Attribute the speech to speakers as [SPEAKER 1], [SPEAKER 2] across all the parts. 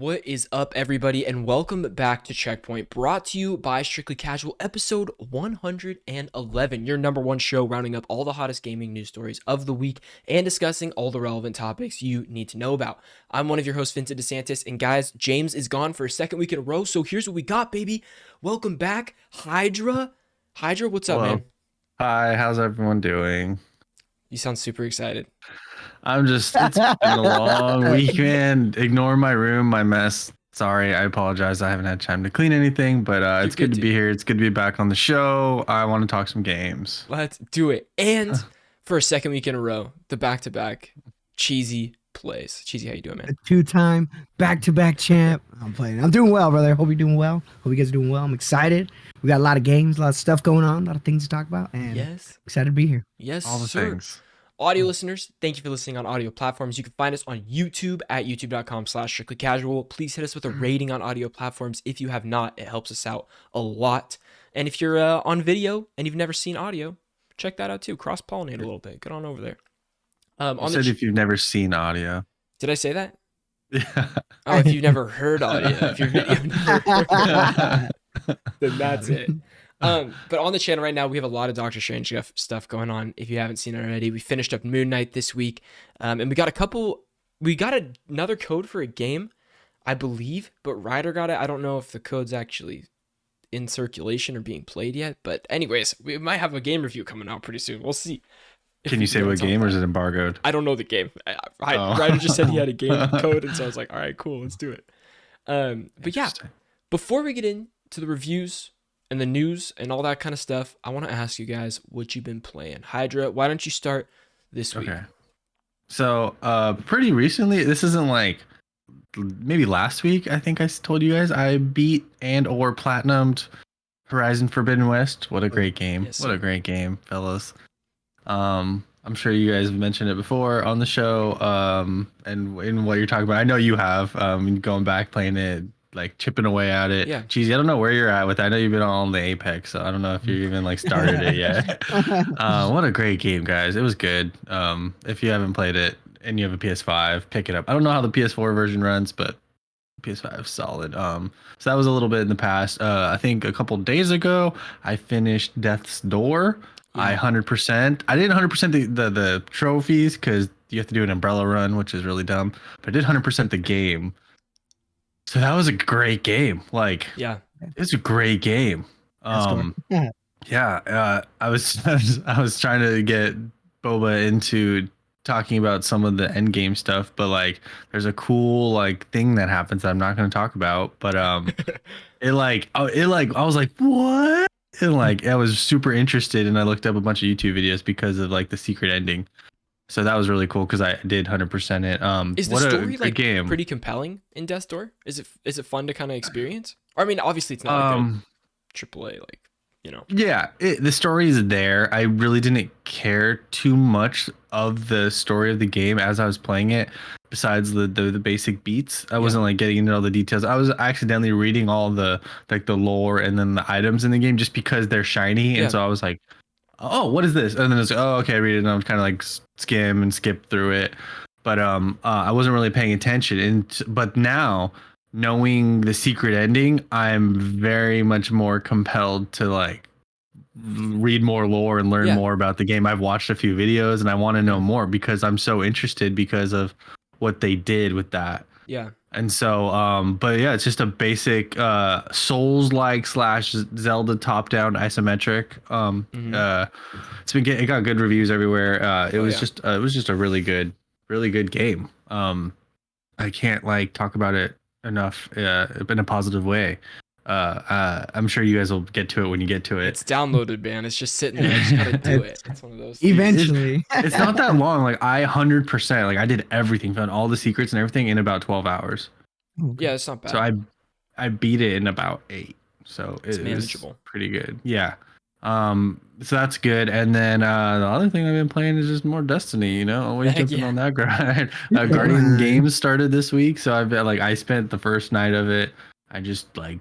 [SPEAKER 1] What is up, everybody, and welcome back to Checkpoint, brought to you by Strictly Casual, episode 111, your number one show rounding up all the hottest gaming news stories of the week and discussing all the relevant topics you need to know about. I'm one of your hosts, Vincent DeSantis, and guys, James is gone for a second week in a row, so here's what we got, baby. Welcome back, Hydra. Hydra, what's up, man?
[SPEAKER 2] Hi, how's everyone doing?
[SPEAKER 1] You sound super excited.
[SPEAKER 2] It's been a long week, man. Ignore my room, my mess. Sorry, I apologize. I haven't had time to clean anything, but it's good to be here. It's good to be back on the show. I want to talk some games.
[SPEAKER 1] Let's do it. And for a second week in a row, the back-to-back Cheesy plays. Cheesy, how you doing, man?
[SPEAKER 3] A two-time back-to-back champ. I'm doing well, brother. Hope you're doing well. Hope you guys are doing well. I'm excited. We got a lot of games, a lot of stuff going on, a lot of things to talk about, and excited to be here.
[SPEAKER 1] Yes,
[SPEAKER 2] all the
[SPEAKER 1] sir.
[SPEAKER 2] Things.
[SPEAKER 1] Audio listeners, thank you for listening on audio platforms. You can find us on YouTube at youtube.com/strictlycasual. Please hit us with a rating on audio platforms. If you have not, it helps us out a lot. And if you're on video and you've never seen audio, check that out too. Cross-pollinate a little bit. Get on over there.
[SPEAKER 2] If you've never seen audio.
[SPEAKER 1] Did I say that?
[SPEAKER 2] Yeah.
[SPEAKER 1] Oh, if you've never heard audio, if your video never heard, then that's it. But on the channel right now, we have a lot of Doctor Strange stuff going on. If you haven't seen it already, we finished up Moon Knight this week, and we got another code for a game, I believe, but Ryder got it. I don't know if the code's actually in circulation or being played yet, but anyways, we might have a game review coming out pretty soon. We'll see.
[SPEAKER 2] Can you say what game, or is it embargoed?
[SPEAKER 1] I don't know the game. Ryder just said he had a game code, and so I was like, all right, cool, let's do it. But yeah, before we get into the reviews and the news and all that kind of stuff, I want to ask you guys what you've been playing. Hydra, why don't you start this week?
[SPEAKER 2] Okay. So, pretty recently, this isn't like maybe last week, I think I told you guys I beat and/or platinumed Horizon Forbidden West. What a great game.
[SPEAKER 1] Yes,
[SPEAKER 2] what a great game, fellas. I'm sure you guys have mentioned it before on the show, and in what you're talking about. I know you have, going back, playing it, like chipping away at it.
[SPEAKER 1] Yeah.
[SPEAKER 2] Cheesy, I don't know where you're at with that. I know you've been on the Apex, so I don't know if you even like started it yet. What a great game, guys. It was good. If you haven't played it and you have a PS5, pick it up. I don't know how the PS4 version runs, but PS5 is solid. So that was a little bit in the past. I think a couple days ago, I finished Death's Door. I 100%. I didn't 100% the trophies because you have to do an umbrella run, which is really dumb. But I did 100% the game. So that was a great game. Like,
[SPEAKER 1] yeah,
[SPEAKER 2] it's a great game. I was trying to get Boba into talking about some of the end game stuff, but like, there's a cool like thing that happens that I'm not going to talk about. But I was like, what? And like, I was super interested, and I looked up a bunch of YouTube videos because of like the secret ending. So that was really cool because I did 100% it.
[SPEAKER 1] Is the story like pretty compelling in Death's Door? Is it fun to kind of experience? Or I mean, obviously it's not like a AAA, like, you know.
[SPEAKER 2] Yeah, the story is there. I really didn't care too much of the story of the game as I was playing it. Besides the basic beats, I wasn't like getting into all the details. I was accidentally reading all the like the lore and then the items in the game just because they're shiny, and so I was like, oh, what is this? And then it's like, oh, okay, I read it, and I'm kind of like skim and skip through it. But I wasn't really paying attention. But now, knowing the secret ending, I'm very much more compelled to like read more lore and learn more about the game. I've watched a few videos, and I want to know more because I'm so interested because of what they did with that. Yeah. And so, but yeah, it's just a basic Souls-like / Zelda top-down isometric. It got good reviews everywhere. It was just a really good game. I can't like talk about it enough in a positive way. I'm sure you guys will get to it when you get to it.
[SPEAKER 1] It's downloaded, man. It's just sitting there. I just gotta do it. It's one of those things.
[SPEAKER 3] Eventually.
[SPEAKER 2] It's not that long. Like I 100%, like I did everything, found all the secrets and everything in about 12 hours.
[SPEAKER 1] Yeah, it's not bad.
[SPEAKER 2] So I beat it in about 8. So
[SPEAKER 1] it's manageable.
[SPEAKER 2] Was pretty good. Yeah. So that's good. And then the other thing I've been playing is just more Destiny, always jumping on that grind. Guardian Games started this week, so I spent the first night of it. I just like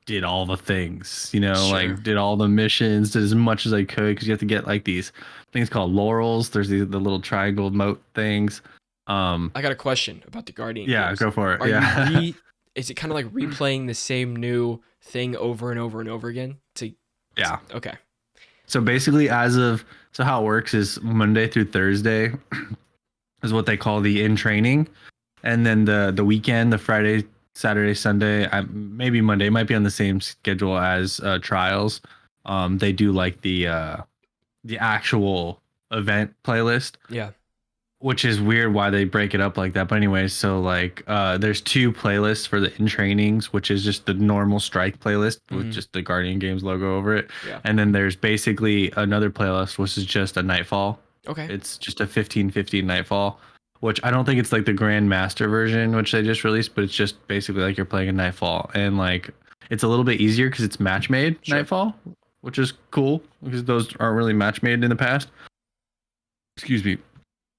[SPEAKER 2] did all the things, like did all the missions, did as much as I could, because you have to get like these things called laurels. There's the little triangle moat things.
[SPEAKER 1] I got a question about the Guardian games.
[SPEAKER 2] Go for it.
[SPEAKER 1] Are you is it kind of like replaying the same new thing over and over and over again?
[SPEAKER 2] Yeah.
[SPEAKER 1] Okay.
[SPEAKER 2] So basically, so how it works is Monday through Thursday is what they call the in training, and then the weekend, the Friday, Saturday, Sunday, maybe Monday, might be on the same schedule as trials. They do like the actual event playlist.
[SPEAKER 1] Yeah.
[SPEAKER 2] Which is weird why they break it up like that. But anyways, so like there's 2 playlists for the in trainings, which is just the normal strike playlist with just the Guardian Games logo over it.
[SPEAKER 1] Yeah.
[SPEAKER 2] And then there's basically another playlist, which is just a Nightfall.
[SPEAKER 1] Okay.
[SPEAKER 2] It's just a 15-15 Nightfall, which I don't think it's like the Grand Master version, which they just released, but it's just basically like you're playing a Nightfall. And like it's a little bit easier because it's match made Nightfall, which is cool because those aren't really match made in the past. Excuse me.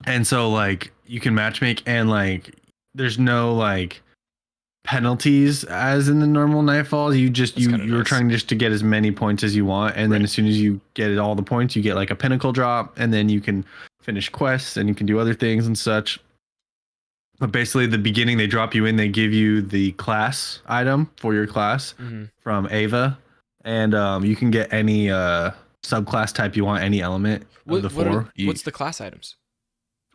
[SPEAKER 2] And so like you can matchmake and like there's no like penalties as in the normal Nightfall. You just you're
[SPEAKER 1] nice.
[SPEAKER 2] trying just to get as many points as you want, and then as soon as you get all the points, you get like a pinnacle drop, and then you can finish quests and you can do other things and such. But basically, the beginning they drop you in, they give you the class item for your class from Ava, and you can get any subclass type you want, any element of the 4.
[SPEAKER 1] What's the class items?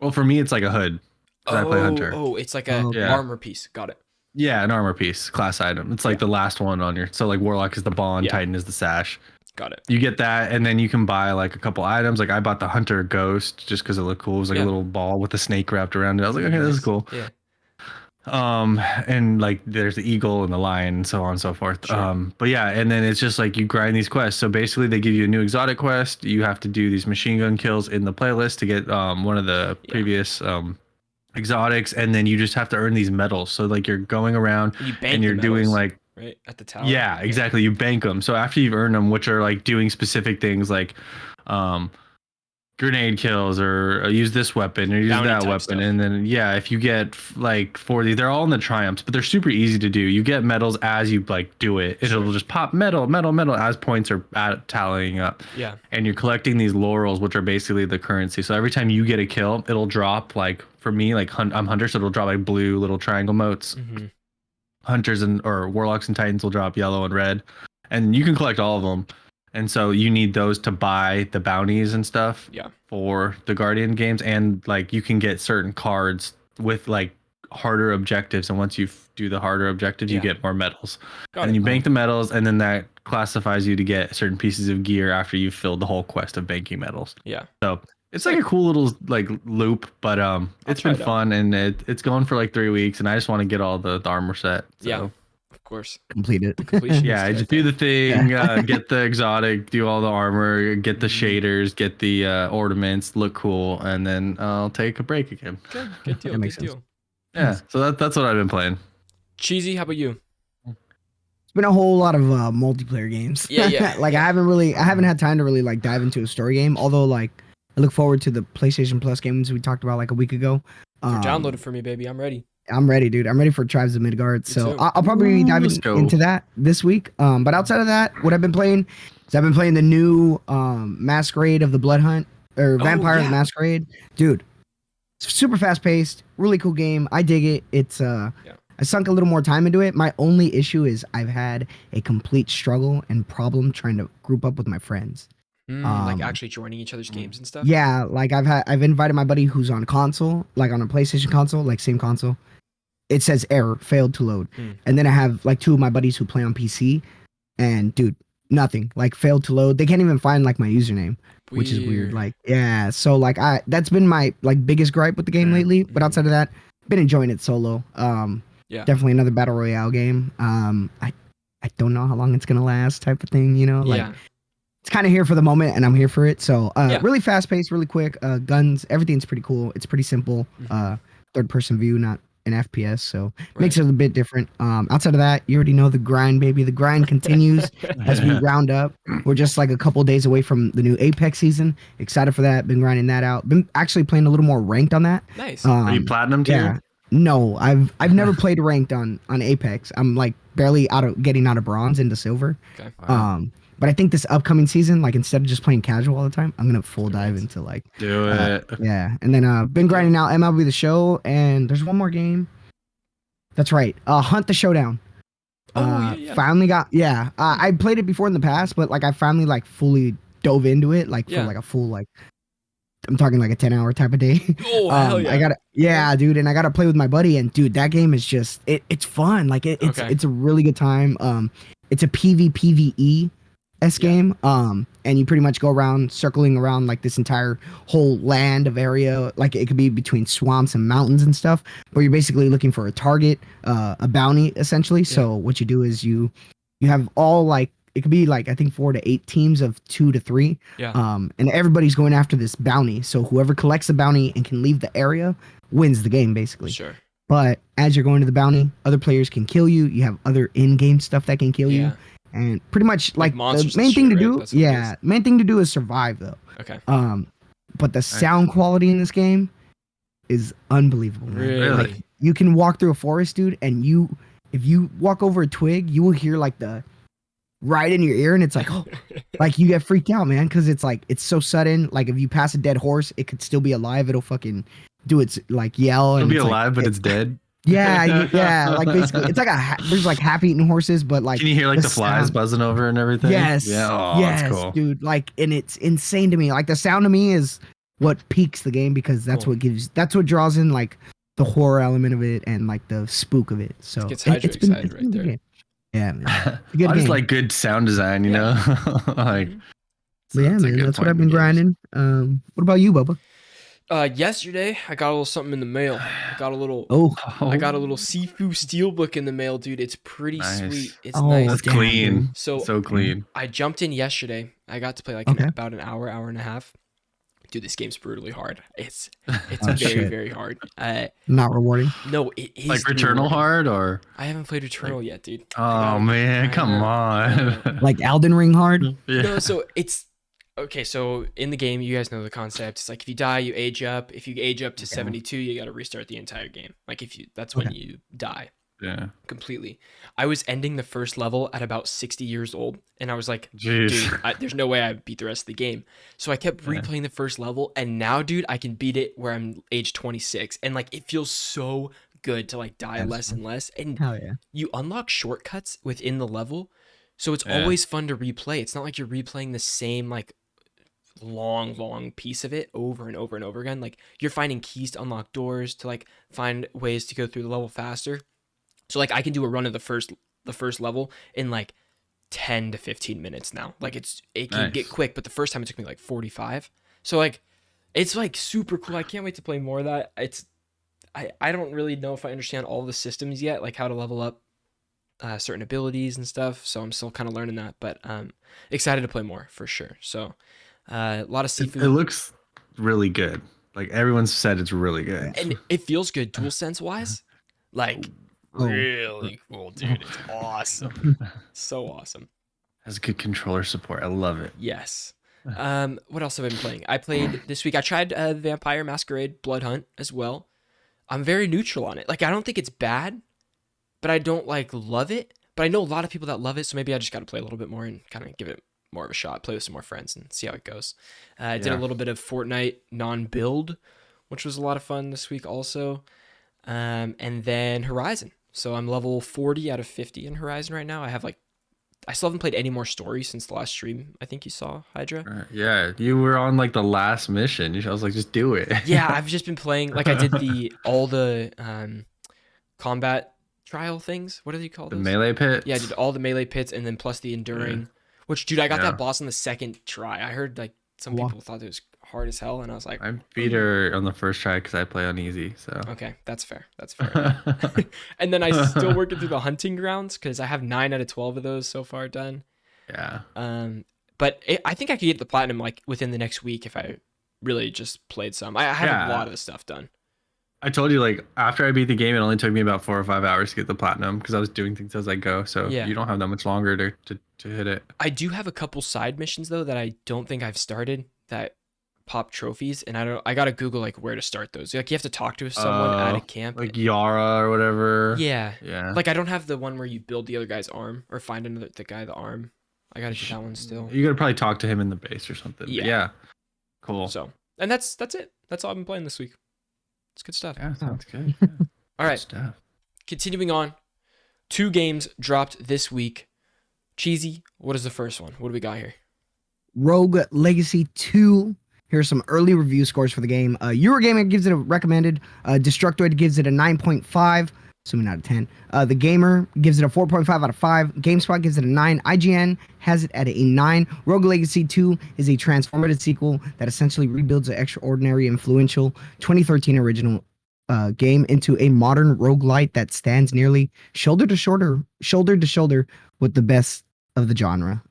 [SPEAKER 2] Well, for me, it's like a hood. I play Hunter.
[SPEAKER 1] Oh, it's like a armor piece. Got it.
[SPEAKER 2] Yeah, an armor piece, class item. It's like the last one on your. So like Warlock is the bond, Titan is the sash.
[SPEAKER 1] Got it.
[SPEAKER 2] You get that, and then you can buy like a couple items. Like I bought the Hunter Ghost just because it looked cool. It was like a little ball with a snake wrapped around it. I was like, okay, this is cool.
[SPEAKER 1] Yeah.
[SPEAKER 2] And like there's the eagle and the lion and so on and so forth.
[SPEAKER 1] Sure.
[SPEAKER 2] But yeah, and then it's just like you grind these quests. So basically they give you a new exotic quest. You have to do these machine gun kills in the playlist to get one of the previous exotics, and then you just have to earn these medals. So like you're going around and you're doing like
[SPEAKER 1] right at the tower.
[SPEAKER 2] Yeah, exactly. You bank them. So after you've earned them, which are like doing specific things like grenade kills or use this weapon or use
[SPEAKER 1] Bounty
[SPEAKER 2] that
[SPEAKER 1] type
[SPEAKER 2] weapon,
[SPEAKER 1] stuff.
[SPEAKER 2] and then if you get like 40, they're all in the triumphs, but they're super easy to do. You get medals as you like do it. It'll just pop medal as points are tallying up.
[SPEAKER 1] Yeah.
[SPEAKER 2] And you're collecting these laurels, which are basically the currency. So every time you get a kill, it'll drop like, for me, like I'm Hunter, so it'll drop like blue little triangle motes. Hunters or Warlocks and Titans will drop yellow and red, and you can collect all of them. And so you need those to buy the bounties and stuff for the Guardian games. And like you can get certain cards with like harder objectives. And once you do the harder objectives, you get more medals. And then you bank the medals, and then that classifies you to get certain pieces of gear after you've filled the whole quest of banking medals.
[SPEAKER 1] Yeah.
[SPEAKER 2] So it's like a cool little like loop, but it's been fun, and it's going for like 3 weeks, and I just want to get all the armor set. So.
[SPEAKER 1] Yeah. Of course.
[SPEAKER 3] Complete it.
[SPEAKER 2] Yeah, I just do the thing, get the exotic, do all the armor, get the shaders, get the ornaments, look cool, and then I'll take a break again.
[SPEAKER 1] Good deal. Good deal.
[SPEAKER 2] Yeah, so that's what I've been playing.
[SPEAKER 1] Cheesy, how about you?
[SPEAKER 3] It's been a whole lot of multiplayer games.
[SPEAKER 1] Yeah.
[SPEAKER 3] Like I haven't had time to really like dive into a story game. Although like I look forward to the PlayStation Plus games we talked about like a week ago.
[SPEAKER 1] Download it for me, baby. I'm ready.
[SPEAKER 3] I'm ready, dude. I'm ready for Tribes of Midgard. So I'll probably be diving into that this week. But outside of that, what I've been playing is I've been playing the new Masquerade of the Blood Hunt or Vampire of the Masquerade. Dude, super fast paced, really cool game. I dig it. It's I sunk a little more time into it. My only issue is I've had a complete struggle and problem trying to group up with my friends.
[SPEAKER 1] Like actually joining each other's games and stuff.
[SPEAKER 3] Yeah, like I've invited my buddy who's on console, like on a PlayStation console, like same console. It says error, failed to load. And then I have like 2 of my buddies who play on PC, and dude, nothing, like failed to load. They can't even find like my username, which is weird. Like, yeah, so like that's been my like biggest gripe with the game lately. But outside of that, been enjoying it solo. Definitely another battle royale game. I don't know how long it's gonna last, type of thing, you know, like it's kind of here for the moment, and I'm here for it. So really fast paced, really quick. Guns, everything's pretty cool. It's pretty simple. Third person view, not an FPS, so makes it a bit different. Outside of that, you already know the grind, baby. The grind continues as we round up. We're just like a couple days away from the new Apex season. Excited for that. Been grinding that out. Been actually playing a little more ranked on that.
[SPEAKER 1] Nice.
[SPEAKER 2] Are you platinum tier?
[SPEAKER 3] Yeah. No, I've never played ranked on Apex. I'm like barely getting out of bronze into silver.
[SPEAKER 1] Okay.
[SPEAKER 2] Wow.
[SPEAKER 3] But I think this upcoming season, like instead of just playing casual all the time, I'm gonna full dive into like
[SPEAKER 2] do it.
[SPEAKER 3] Yeah, and then been grinding out MLB The Show, and there's one more game That's right. Hunt the Showdown.
[SPEAKER 1] Oh yeah.
[SPEAKER 3] Finally got I played it before in the past, but like I finally like fully dove into it like for like a full like I'm talking like a 10-hour type of day.
[SPEAKER 1] Oh hell yeah.
[SPEAKER 3] I gotta dude, and I gotta play with my buddy, and dude, that game is just it's fun. Like it's a really good time. It's a PvPvE game. And you pretty much go around circling around like this entire whole land of area. Like it could be between swamps and mountains and stuff, but you're basically looking for a target, a bounty essentially. So what you do is you have all like it could be like I think 4 to 8 teams of 2 to 3. And everybody's going after this bounty. So whoever collects the bounty and can leave the area wins the game basically.
[SPEAKER 1] Sure.
[SPEAKER 3] But as you're going to the bounty, other players can kill you. You have other in-game stuff that can kill you. And pretty much like the main thing to do, main thing to do is survive though.
[SPEAKER 1] Okay.
[SPEAKER 3] But the sound quality in this game is unbelievable. Man.
[SPEAKER 1] Really?
[SPEAKER 3] Like, you can walk through a forest, dude, and if you walk over a twig, you will hear like the right in your ear, and it's like, oh, like you get freaked out, man, because it's like it's so sudden. Like if you pass a dead horse, it could still be alive. It'll fucking do its like yell.
[SPEAKER 2] It'll
[SPEAKER 3] and
[SPEAKER 2] be
[SPEAKER 3] it's
[SPEAKER 2] alive,
[SPEAKER 3] like,
[SPEAKER 2] but it's dead.
[SPEAKER 3] Yeah, like basically, it's like there's like half-eaten horses, but like
[SPEAKER 2] can you hear like the flies buzzing over and everything?
[SPEAKER 3] Yes,
[SPEAKER 2] that's cool,
[SPEAKER 3] dude. Like, and it's insane to me. Like the sound to me is what peaks the game because that's what draws in like the horror element of it and like the spook of it. So
[SPEAKER 1] it's excited right there.
[SPEAKER 3] Yeah, man.
[SPEAKER 2] I just like good sound design, you know. Like,
[SPEAKER 3] so yeah, man. That's what I've been grinding. What about you, Bubba?
[SPEAKER 1] Yesterday I got a little something in the mail. I got a little Sifu Steelbook in the mail, dude. It's pretty sweet. It's nice.
[SPEAKER 2] That's clean.
[SPEAKER 1] So
[SPEAKER 2] clean.
[SPEAKER 1] I jumped in yesterday. I got to play like about an hour and a half. Dude, this game's brutally hard. It's very hard.
[SPEAKER 3] Not rewarding.
[SPEAKER 1] No, it is
[SPEAKER 2] like Returnal hard, or
[SPEAKER 1] I haven't played Returnal yet, dude.
[SPEAKER 2] Oh man, come on.
[SPEAKER 3] Like Elden Ring hard?
[SPEAKER 2] Yeah.
[SPEAKER 1] No, so it's okay. So in the game, you guys know the concept. It's like if you die, you age up. If you age up to 72, you got to restart the entire game. Like that's when you die.
[SPEAKER 2] Yeah.
[SPEAKER 1] Completely. I was ending the first level at about 60 years old, and I was like,
[SPEAKER 2] jeez,
[SPEAKER 1] dude, there's no way I beat the rest of the game. So I kept replaying the first level, and now, dude, I can beat it where I'm age 26, and like it feels so good to like die less and less. And you unlock shortcuts within the level, so it's always fun to replay. It's not like you're replaying the same like long piece of it over and over and over again. Like you're finding keys to unlock doors, to like find ways to go through the level faster. So like I can do a run of the first level in like 10 to 15 minutes now. Like it can get quick, but the first time it took me like 45. So like it's like super cool. I can't wait to play more of that. I don't really know if I understand all the systems yet, like how to level up certain abilities and stuff. So I'm still kind of learning that, but excited to play more for sure. So a lot of Sifu.
[SPEAKER 2] It looks really good. Like everyone's said, it's really good,
[SPEAKER 1] and it feels good DualSense wise. Like. Really cool, dude. It's awesome. So awesome.
[SPEAKER 2] Has good controller support. I love it.
[SPEAKER 1] Yes. What else have I been playing? I played this week. I tried Vampire Masquerade Blood Hunt as well. I'm very neutral on it. Like I don't think it's bad, but I don't like love it. But I know a lot of people that love it, so maybe I just got to play a little bit more and kind of give it more of a shot. Play with some more friends and see how it goes. I did a little bit of Fortnite non-build, which was a lot of fun this week also. And then Horizon. So I'm level 40 out of 50 in Horizon right now. I still haven't played any more stories since the last stream. I think you saw Hydra.
[SPEAKER 2] Yeah, you were on like the last mission. I was like, just do it.
[SPEAKER 1] Yeah, I've just been playing. Like I did all the combat trial things. What do you call those?
[SPEAKER 2] The melee pits.
[SPEAKER 1] Yeah, I did all the melee pits and then plus the enduring. Which, dude, I got that boss on the second try. I heard like some people thought it was hard as hell, and I was like,
[SPEAKER 2] I beat her on the first try because I play on easy. So
[SPEAKER 1] okay, that's fair. And then I still working through the hunting grounds because I have 9 out of 12 of those so far done.
[SPEAKER 2] Yeah.
[SPEAKER 1] But I think I could get the platinum like within the next week if I really just played some. I have a lot of the stuff done.
[SPEAKER 2] I told you, like, after I beat the game, it only took me about 4 or 5 hours to get the platinum because I was doing things as I go. So you don't have that much longer to hit it.
[SPEAKER 1] I do have a couple side missions though that I don't think I've started that pop trophies, and I gotta Google like where to start those. Like you have to talk to someone at a camp,
[SPEAKER 2] like Yara or whatever.
[SPEAKER 1] Yeah.
[SPEAKER 2] Like
[SPEAKER 1] I don't have the one where you build the other guy's arm or find the guy the arm. I gotta do that one still.
[SPEAKER 2] You gotta probably talk to him in the base or something. Yeah. Cool.
[SPEAKER 1] So, and that's it. That's all I've been playing this week. It's good stuff.
[SPEAKER 2] Yeah, sounds good.
[SPEAKER 1] All right.
[SPEAKER 2] Stuff.
[SPEAKER 1] continuing on, 2 games dropped this week. Cheesy, what is the first one? What do we got here?
[SPEAKER 3] Rogue Legacy 2. Here's some early review scores for the game. Eurogamer gives it a recommended. Destructoid gives it a 9.5, assuming out of 10. The Gamer gives it a 4.5 out of 5. GameSpot gives it a 9. IGN has it at a 9. Rogue Legacy 2 is a transformative sequel that essentially rebuilds an extraordinary, influential 2013 original game into a modern roguelite that stands nearly shoulder to shoulder with the best of the genre.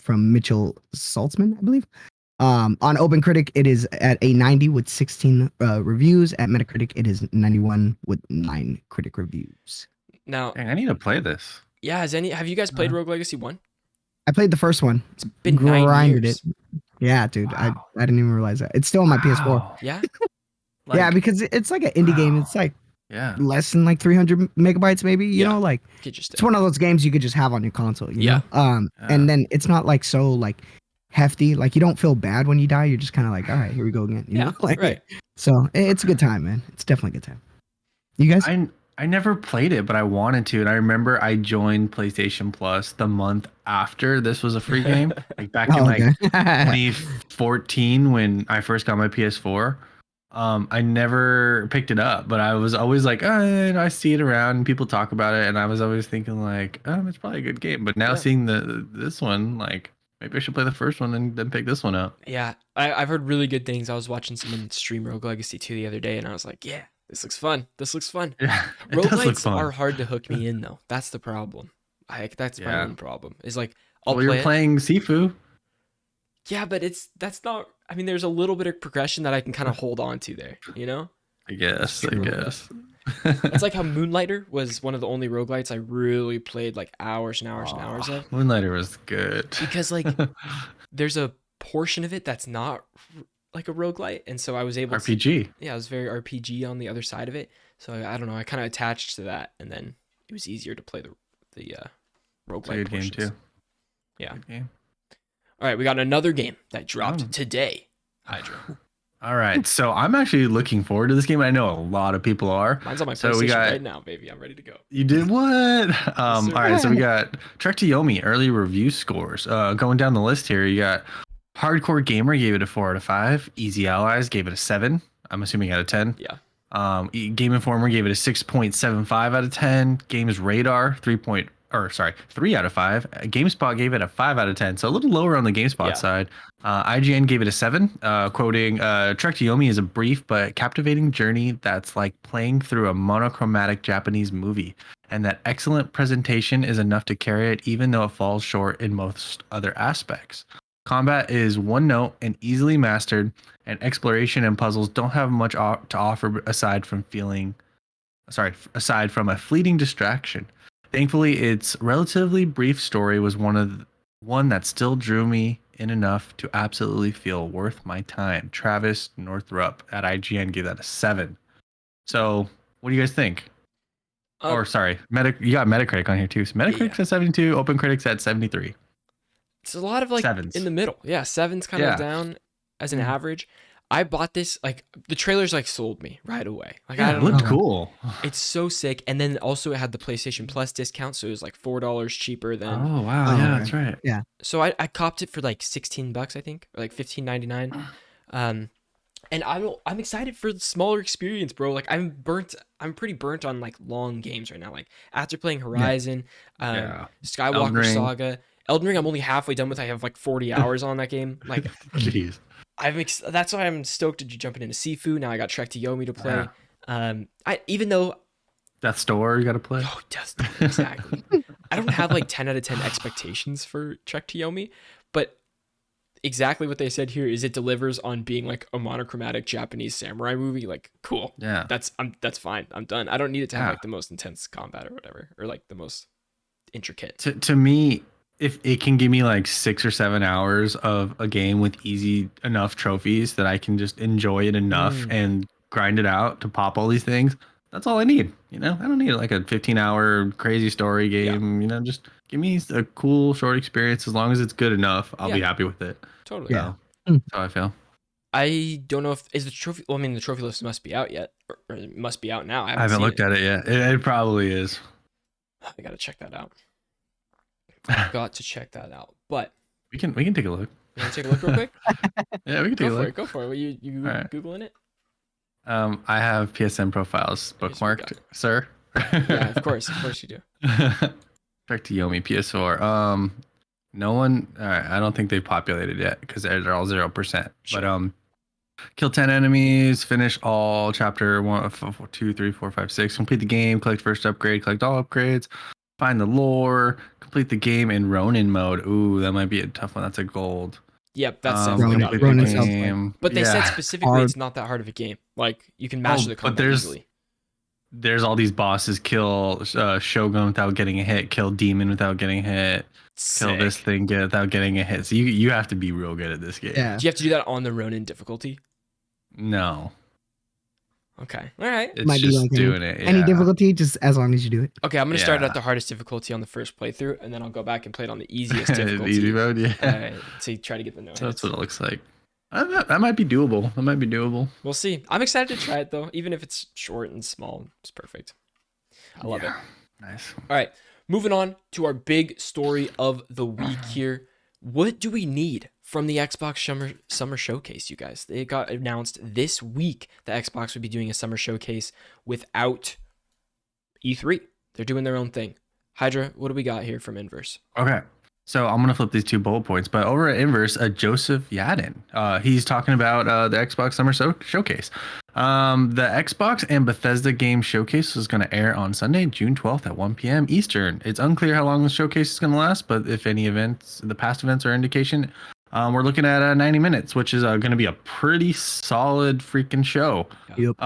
[SPEAKER 3] From Mitchell Saltzman, I believe. On OpenCritic, it is at a 90 with 16 reviews. At Metacritic, it is 91 with 9 critic reviews.
[SPEAKER 1] Now,
[SPEAKER 2] Dang, I need to play this.
[SPEAKER 1] yeah, have you guys played Rogue Legacy 1?
[SPEAKER 3] I played the first one.
[SPEAKER 1] It's been 9 years.
[SPEAKER 3] Yeah, dude.
[SPEAKER 2] Wow.
[SPEAKER 3] I didn't even realize that. It's still on my PS4.
[SPEAKER 2] Wow.
[SPEAKER 1] Yeah?
[SPEAKER 3] Yeah, because it's like an indie game. It's like
[SPEAKER 2] Yeah.
[SPEAKER 3] less than like 300 megabytes, maybe. You
[SPEAKER 1] Yeah.
[SPEAKER 3] know, like
[SPEAKER 1] Get just
[SPEAKER 3] it's one of those games you could just have on your console. You know?
[SPEAKER 2] Yeah.
[SPEAKER 3] And then it's not like so like hefty. Like you don't feel bad when you die. You're just kind of like, all right, here we go again. You know, like
[SPEAKER 1] right.
[SPEAKER 3] So it's a good time, man. It's definitely a good time. You guys?
[SPEAKER 2] I never played it, but I wanted to. And I remember I joined PlayStation Plus the month after this was a free game. Like back in like 2014 when I first got my PS4. I never picked it up, but I was always like, I see it around and people talk about it. And I was always thinking like, it's probably a good game. But now seeing this one, like maybe I should play the first one and then pick this one up.
[SPEAKER 1] Yeah, I've heard really good things. I was watching someone stream Rogue Legacy 2 the other day, and I was like, yeah, this looks fun. This looks fun.
[SPEAKER 2] Yeah, it does look
[SPEAKER 1] Roguelites
[SPEAKER 2] fun.
[SPEAKER 1] are hard to hook me in, though. That's the problem. That's my own problem. Is like,
[SPEAKER 2] Well, you're playing Sifu.
[SPEAKER 1] Yeah, but that's not. I mean, there's a little bit of progression that I can kind of hold on to there. You know?
[SPEAKER 2] I guess.
[SPEAKER 1] It's like how Moonlighter was one of the only roguelites I really played like hours and hours and hours of.
[SPEAKER 2] Moonlighter was good.
[SPEAKER 1] Because like there's a portion of it that's not like a roguelite, and so I was able
[SPEAKER 2] RPG.
[SPEAKER 1] Yeah, it was very RPG on the other side of it. So I don't know, I kind of attached to that, and then it was easier to play the roguelite
[SPEAKER 2] game too.
[SPEAKER 1] Yeah.
[SPEAKER 2] Good game.
[SPEAKER 1] All right, we got another game that dropped today, Hydra.
[SPEAKER 2] All right, so I'm actually looking forward to this game. I know a lot of people are.
[SPEAKER 1] Mine's on my PlayStation right now, baby. I'm ready to go.
[SPEAKER 2] You did what? All right, so we got Trek to Yomi early review scores. Going down the list here, you got Hardcore Gamer gave it a 4 out of 5. Easy Allies gave it a 7. I'm assuming out of 10.
[SPEAKER 1] Yeah.
[SPEAKER 2] Game Informer gave it a 6.75 out of 10. Games Radar 3 out of 5. GameSpot gave it a 5 out of 10, so a little lower on the GameSpot side. IGN gave it a 7, quoting, Trek to Yomi is a brief but captivating journey that's like playing through a monochromatic Japanese movie, and that excellent presentation is enough to carry it even though it falls short in most other aspects. Combat is one note and easily mastered, and exploration and puzzles don't have much to offer aside from a fleeting distraction. Thankfully, its relatively brief story was one that still drew me in enough to absolutely feel worth my time. Travis Northrup at IGN gave that a 7. So, what do you guys think? You got Metacritic on here too. So Metacritic's at 72, OpenCritic's at 73.
[SPEAKER 1] It's a lot of like
[SPEAKER 2] Sevens.
[SPEAKER 1] in the middle. Yeah, 7's kind of down as an average. I bought this, like, the trailers like sold me right away. Like, I don't know.
[SPEAKER 2] It looked cool.
[SPEAKER 1] It's so sick. And then also it had the PlayStation Plus discount, so it was like $4 cheaper than.
[SPEAKER 2] Oh wow, yeah, that's right.
[SPEAKER 3] Yeah.
[SPEAKER 1] So I copped it for like $16, I think, or like $15.99. And I'm excited for the smaller experience, bro. Like I'm pretty burnt on like long games right now. Like after playing Horizon, Skywalker Saga, Elden Ring, I'm only halfway done with. I have like 40 hours on that game. Like,
[SPEAKER 2] jeez.
[SPEAKER 1] That's why I'm stoked to jumping into Sifu. Now I got Trek to Yomi to play. Even though
[SPEAKER 2] Death's Door you got to play.
[SPEAKER 1] Oh, Death's Door, exactly. I don't have like 10 out of 10 expectations for Trek to Yomi, but exactly what they said here is it delivers on being like a monochromatic Japanese samurai movie. Like, cool.
[SPEAKER 2] Yeah.
[SPEAKER 1] That's fine. I'm done. I don't need it to have like the most intense combat or whatever, or like the most intricate.
[SPEAKER 2] To me, if it can give me like 6 or 7 hours of a game with easy enough trophies that I can just enjoy it enough and grind it out to pop all these things, that's all I need. You know, I don't need like a 15-hour crazy story game. You know, just give me a cool short experience. As long as it's good enough, I'll be happy with it.
[SPEAKER 1] Totally.
[SPEAKER 3] Yeah.
[SPEAKER 2] So, that's how I feel.
[SPEAKER 1] I don't know if is the trophy. Well, I mean, the trophy list must be out yet. Or it must be out now. I
[SPEAKER 2] I haven't looked at it yet. It probably is.
[SPEAKER 1] I gotta check that out. Got to check that out. But
[SPEAKER 2] we can take a look.
[SPEAKER 1] You want to take a look real quick?
[SPEAKER 2] Yeah, we can take a look.
[SPEAKER 1] Go for it. Were you
[SPEAKER 2] right.
[SPEAKER 1] Googling it?
[SPEAKER 2] I have PSN profiles bookmarked, sir.
[SPEAKER 1] Yeah, of course you do.
[SPEAKER 2] Back to Yomi PS4. No one. All right, I don't think they populated yet because they're all 0%. Sure. But kill 10 enemies, finish all chapter 1, 2, 3, 4, 5, 6. Complete the game, collect first upgrade, collect all upgrades, find the lore, complete the game in Ronin mode. Ooh, that might be a tough one. That's a gold.
[SPEAKER 1] Yep, that's definitely not a
[SPEAKER 3] Ronin
[SPEAKER 1] game. But they said specifically it's not that hard of a game. Like you can master the combat easily.
[SPEAKER 2] There's all these bosses. Kill Shogun without getting a hit. Kill Demon without getting a hit.
[SPEAKER 1] Sick.
[SPEAKER 2] Kill this thing without getting a hit. So you have to be real good at this game.
[SPEAKER 3] Yeah.
[SPEAKER 1] Do you have to do that on the Ronin difficulty?
[SPEAKER 2] No.
[SPEAKER 1] Okay. All right.
[SPEAKER 2] It's might just be doing it. Yeah.
[SPEAKER 3] Any difficulty, just as long as you do it.
[SPEAKER 1] Okay, I'm gonna start at the hardest difficulty on the first playthrough, and then I'll go back and play it on the easiest difficulty.
[SPEAKER 2] Easy mode, yeah.
[SPEAKER 1] To try to get the no.
[SPEAKER 2] So that's what it looks like. That might be doable.
[SPEAKER 1] We'll see. I'm excited to try it though, even if it's short and small. It's perfect. I love it.
[SPEAKER 2] Nice.
[SPEAKER 1] All right, moving on to our big story of the week here. What do we need from the Xbox Summer Showcase, you guys? It got announced this week that Xbox would be doing a Summer Showcase without E3. They're doing their own thing. Hydra, what do we got here from Inverse?
[SPEAKER 2] Okay. So I'm going to flip these 2 bullet points, but over at Inverse, Joseph Yadin, he's talking about the Xbox Summer Showcase. The Xbox and Bethesda game showcase is going to air on Sunday, June 12th at 1 p.m. Eastern. It's unclear how long the showcase is going to last, but if any events, the past events are indication, we're looking at 90 minutes, which is going to be a pretty solid freaking show.
[SPEAKER 3] Yep.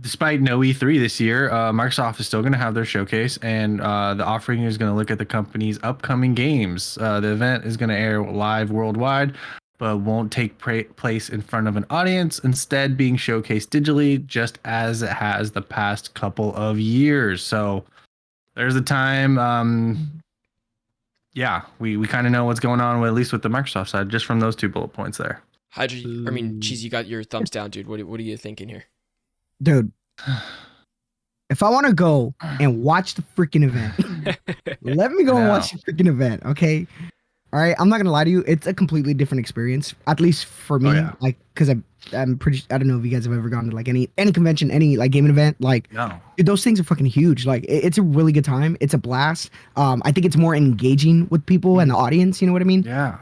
[SPEAKER 2] Despite no E3 this year, Microsoft is still going to have their showcase, and the offering is going to look at the company's upcoming games. The event is going to air live worldwide, but won't take place in front of an audience, instead being showcased digitally, just as it has the past couple of years. So there's a time... yeah, we kind of know what's going on, at least with the Microsoft side, just from those 2 bullet points there.
[SPEAKER 1] Hydra, Cheese, you got your thumbs down, dude. What are you thinking here?
[SPEAKER 3] Dude, if I want to go and watch the freaking event, let me go and watch the freaking event, okay? All right, I'm not gonna lie to you. It's a completely different experience, at least for me. Like, because I'm pretty. I don't know if you guys have ever gone to like any convention, any like gaming event. Like,
[SPEAKER 2] no,
[SPEAKER 3] dude, those things are fucking huge. Like, it's a really good time. It's a blast. I think it's more engaging with people and the audience. You know what I mean?
[SPEAKER 2] Yeah.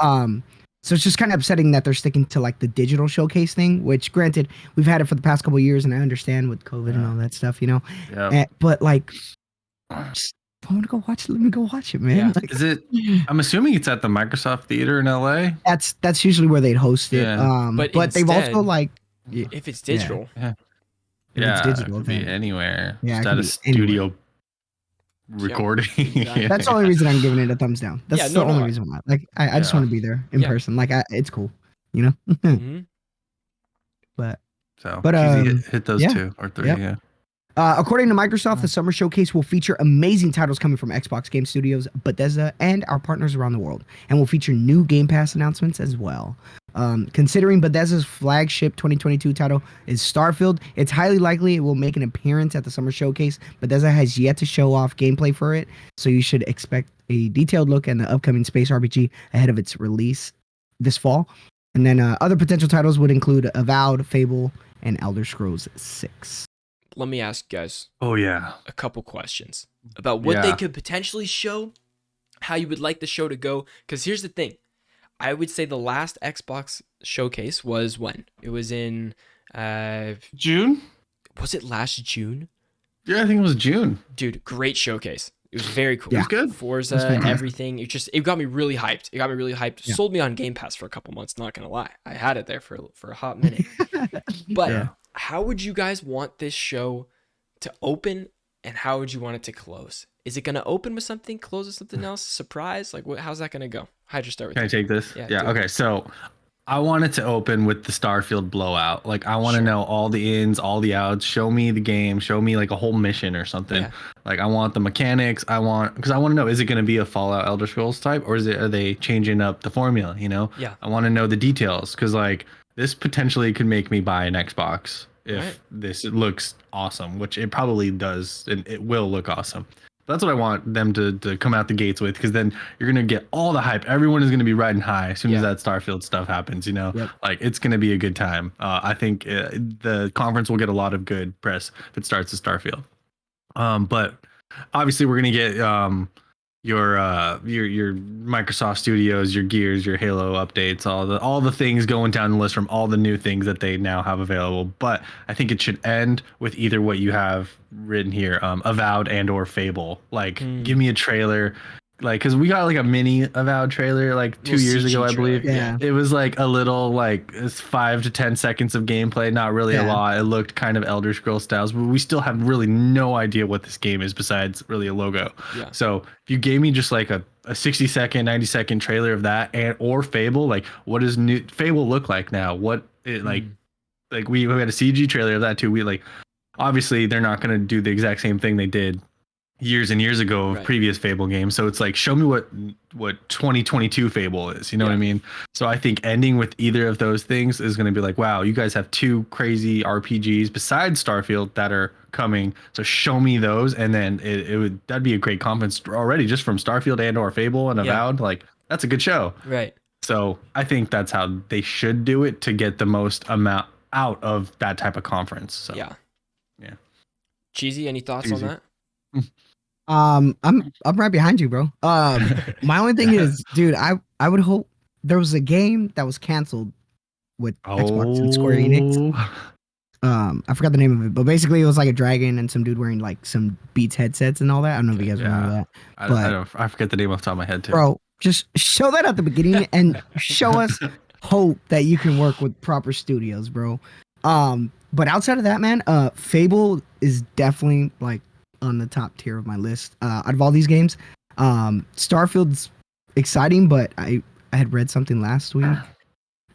[SPEAKER 3] So it's just kind of upsetting that they're sticking to like the digital showcase thing, which granted we've had it for the past couple of years, and I understand with COVID and all that stuff, you know.
[SPEAKER 2] Yeah.
[SPEAKER 3] But like, just, I want to go watch it. Let me go watch it, man.
[SPEAKER 1] Yeah.
[SPEAKER 3] Like,
[SPEAKER 2] is it? I'm assuming it's at the Microsoft Theater in LA.
[SPEAKER 3] That's usually where they'd host it.
[SPEAKER 2] Yeah.
[SPEAKER 3] But they've also like,
[SPEAKER 1] if it's digital,
[SPEAKER 2] yeah,
[SPEAKER 3] it's digital,
[SPEAKER 2] it could be anywhere.
[SPEAKER 3] Yeah,
[SPEAKER 2] just at a studio recording.
[SPEAKER 1] Exactly.
[SPEAKER 3] That's the only reason I'm giving it a thumbs down. That's the only reason why. Like, I just want to be there in person. Like, it's cool, you know.
[SPEAKER 1] Mm-hmm.
[SPEAKER 3] But
[SPEAKER 2] hit those 2 or 3.
[SPEAKER 3] Yep.
[SPEAKER 2] Yeah.
[SPEAKER 3] According to Microsoft, the Summer Showcase will feature amazing titles coming from Xbox Game Studios, Bethesda, and our partners around the world, and will feature new Game Pass announcements as well. Considering Bethesda's flagship 2022 title is Starfield, it's highly likely it will make an appearance at the Summer Showcase. Bethesda has yet to show off gameplay for it, so you should expect a detailed look at the upcoming space RPG ahead of its release this fall. And then other potential titles would include Avowed, Fable, and Elder Scrolls 6.
[SPEAKER 1] Let me ask you guys
[SPEAKER 2] a
[SPEAKER 1] couple questions about what they could potentially show, how you would like the show to go. Because here's the thing. I would say the last Xbox showcase was when? It was in...
[SPEAKER 2] June?
[SPEAKER 1] Was it last June?
[SPEAKER 2] Yeah, I think it was June.
[SPEAKER 1] Dude, great showcase. It was very cool.
[SPEAKER 2] Yeah. It was good.
[SPEAKER 1] Forza, everything. It got me really hyped.
[SPEAKER 3] Yeah.
[SPEAKER 1] Sold me on Game Pass for a couple months, not going to lie. I had it there for a hot minute. But... how would you guys want this show to open, and how would you want it to close? Is it going to open with something, close with something else, surprise? Like, how's that going to go? How'd you start with
[SPEAKER 2] Can I take this?
[SPEAKER 1] Yeah.
[SPEAKER 2] Okay. So I want it to open with the Starfield blowout. Like, I want to know all the ins, all the outs. Show me the game. Show me like a whole mission or something.
[SPEAKER 1] Yeah.
[SPEAKER 2] Like, I want the mechanics. Because I want to know, is it going to be a Fallout Elder Scrolls type, or are they changing up the formula? You know?
[SPEAKER 1] Yeah.
[SPEAKER 2] I want to know the details, because like this potentially could make me buy an Xbox if
[SPEAKER 1] Right.
[SPEAKER 2] this looks awesome, which it probably does, and it will look awesome. That's what I want them to come out the gates with, because then you're gonna get all the hype. Everyone is gonna be riding high as soon as that Starfield stuff happens. You know,
[SPEAKER 3] Yep.
[SPEAKER 2] like it's gonna be a good time. I think the conference will get a lot of good press if it starts with Starfield. But obviously we're gonna get your Microsoft Studios, your Gears, your Halo updates, all the things going down the list from all the new things that they now have available. But I think it should end with either what you have written here, Avowed and or Fable. Like, give me a trailer. Like, because we got like a mini Avowed trailer like 2 years ago, I believe.
[SPEAKER 3] Yeah.
[SPEAKER 2] It was like a little like it's 5 to 10 seconds of gameplay, not really a lot. It looked kind of Elder Scrolls styles, but we still have really no idea what this game is besides really a logo.
[SPEAKER 1] Yeah.
[SPEAKER 2] So if you gave me just like a 60-second, 90-second trailer of that and or Fable, like what does new Fable look like now? What it like we had a CG trailer of that too. We like obviously they're not gonna do the exact same thing they did years and years ago of previous Fable games. So it's like, show me what 2022 Fable is, you know what I mean? So I think ending with either of those things is going to be like, wow, you guys have two crazy RPGs besides Starfield that are coming. So show me those. And then that'd be a great conference already just from Starfield and or Fable and Avowed. Like that's a good show.
[SPEAKER 1] Right.
[SPEAKER 2] So I think that's how they should do it to get the most amount out of that type of conference. So
[SPEAKER 1] yeah.
[SPEAKER 2] Yeah.
[SPEAKER 1] Cheesy, any thoughts on that?
[SPEAKER 3] I'm right behind you, bro. My only thing is, dude, I would hope there was a game that was canceled with Xbox and Square Enix. I forgot the name of it, but basically it was like a dragon and some dude wearing like some Beats headsets and all that. I don't know if you guys remember that.
[SPEAKER 2] I forget the name off the top of my head too.
[SPEAKER 3] Bro, just show that at the beginning and show us hope that you can work with proper studios, bro. But outside of that, man, Fable is definitely like on the top tier of my list. Out of all these games, Starfield's exciting, but I had read something last week. I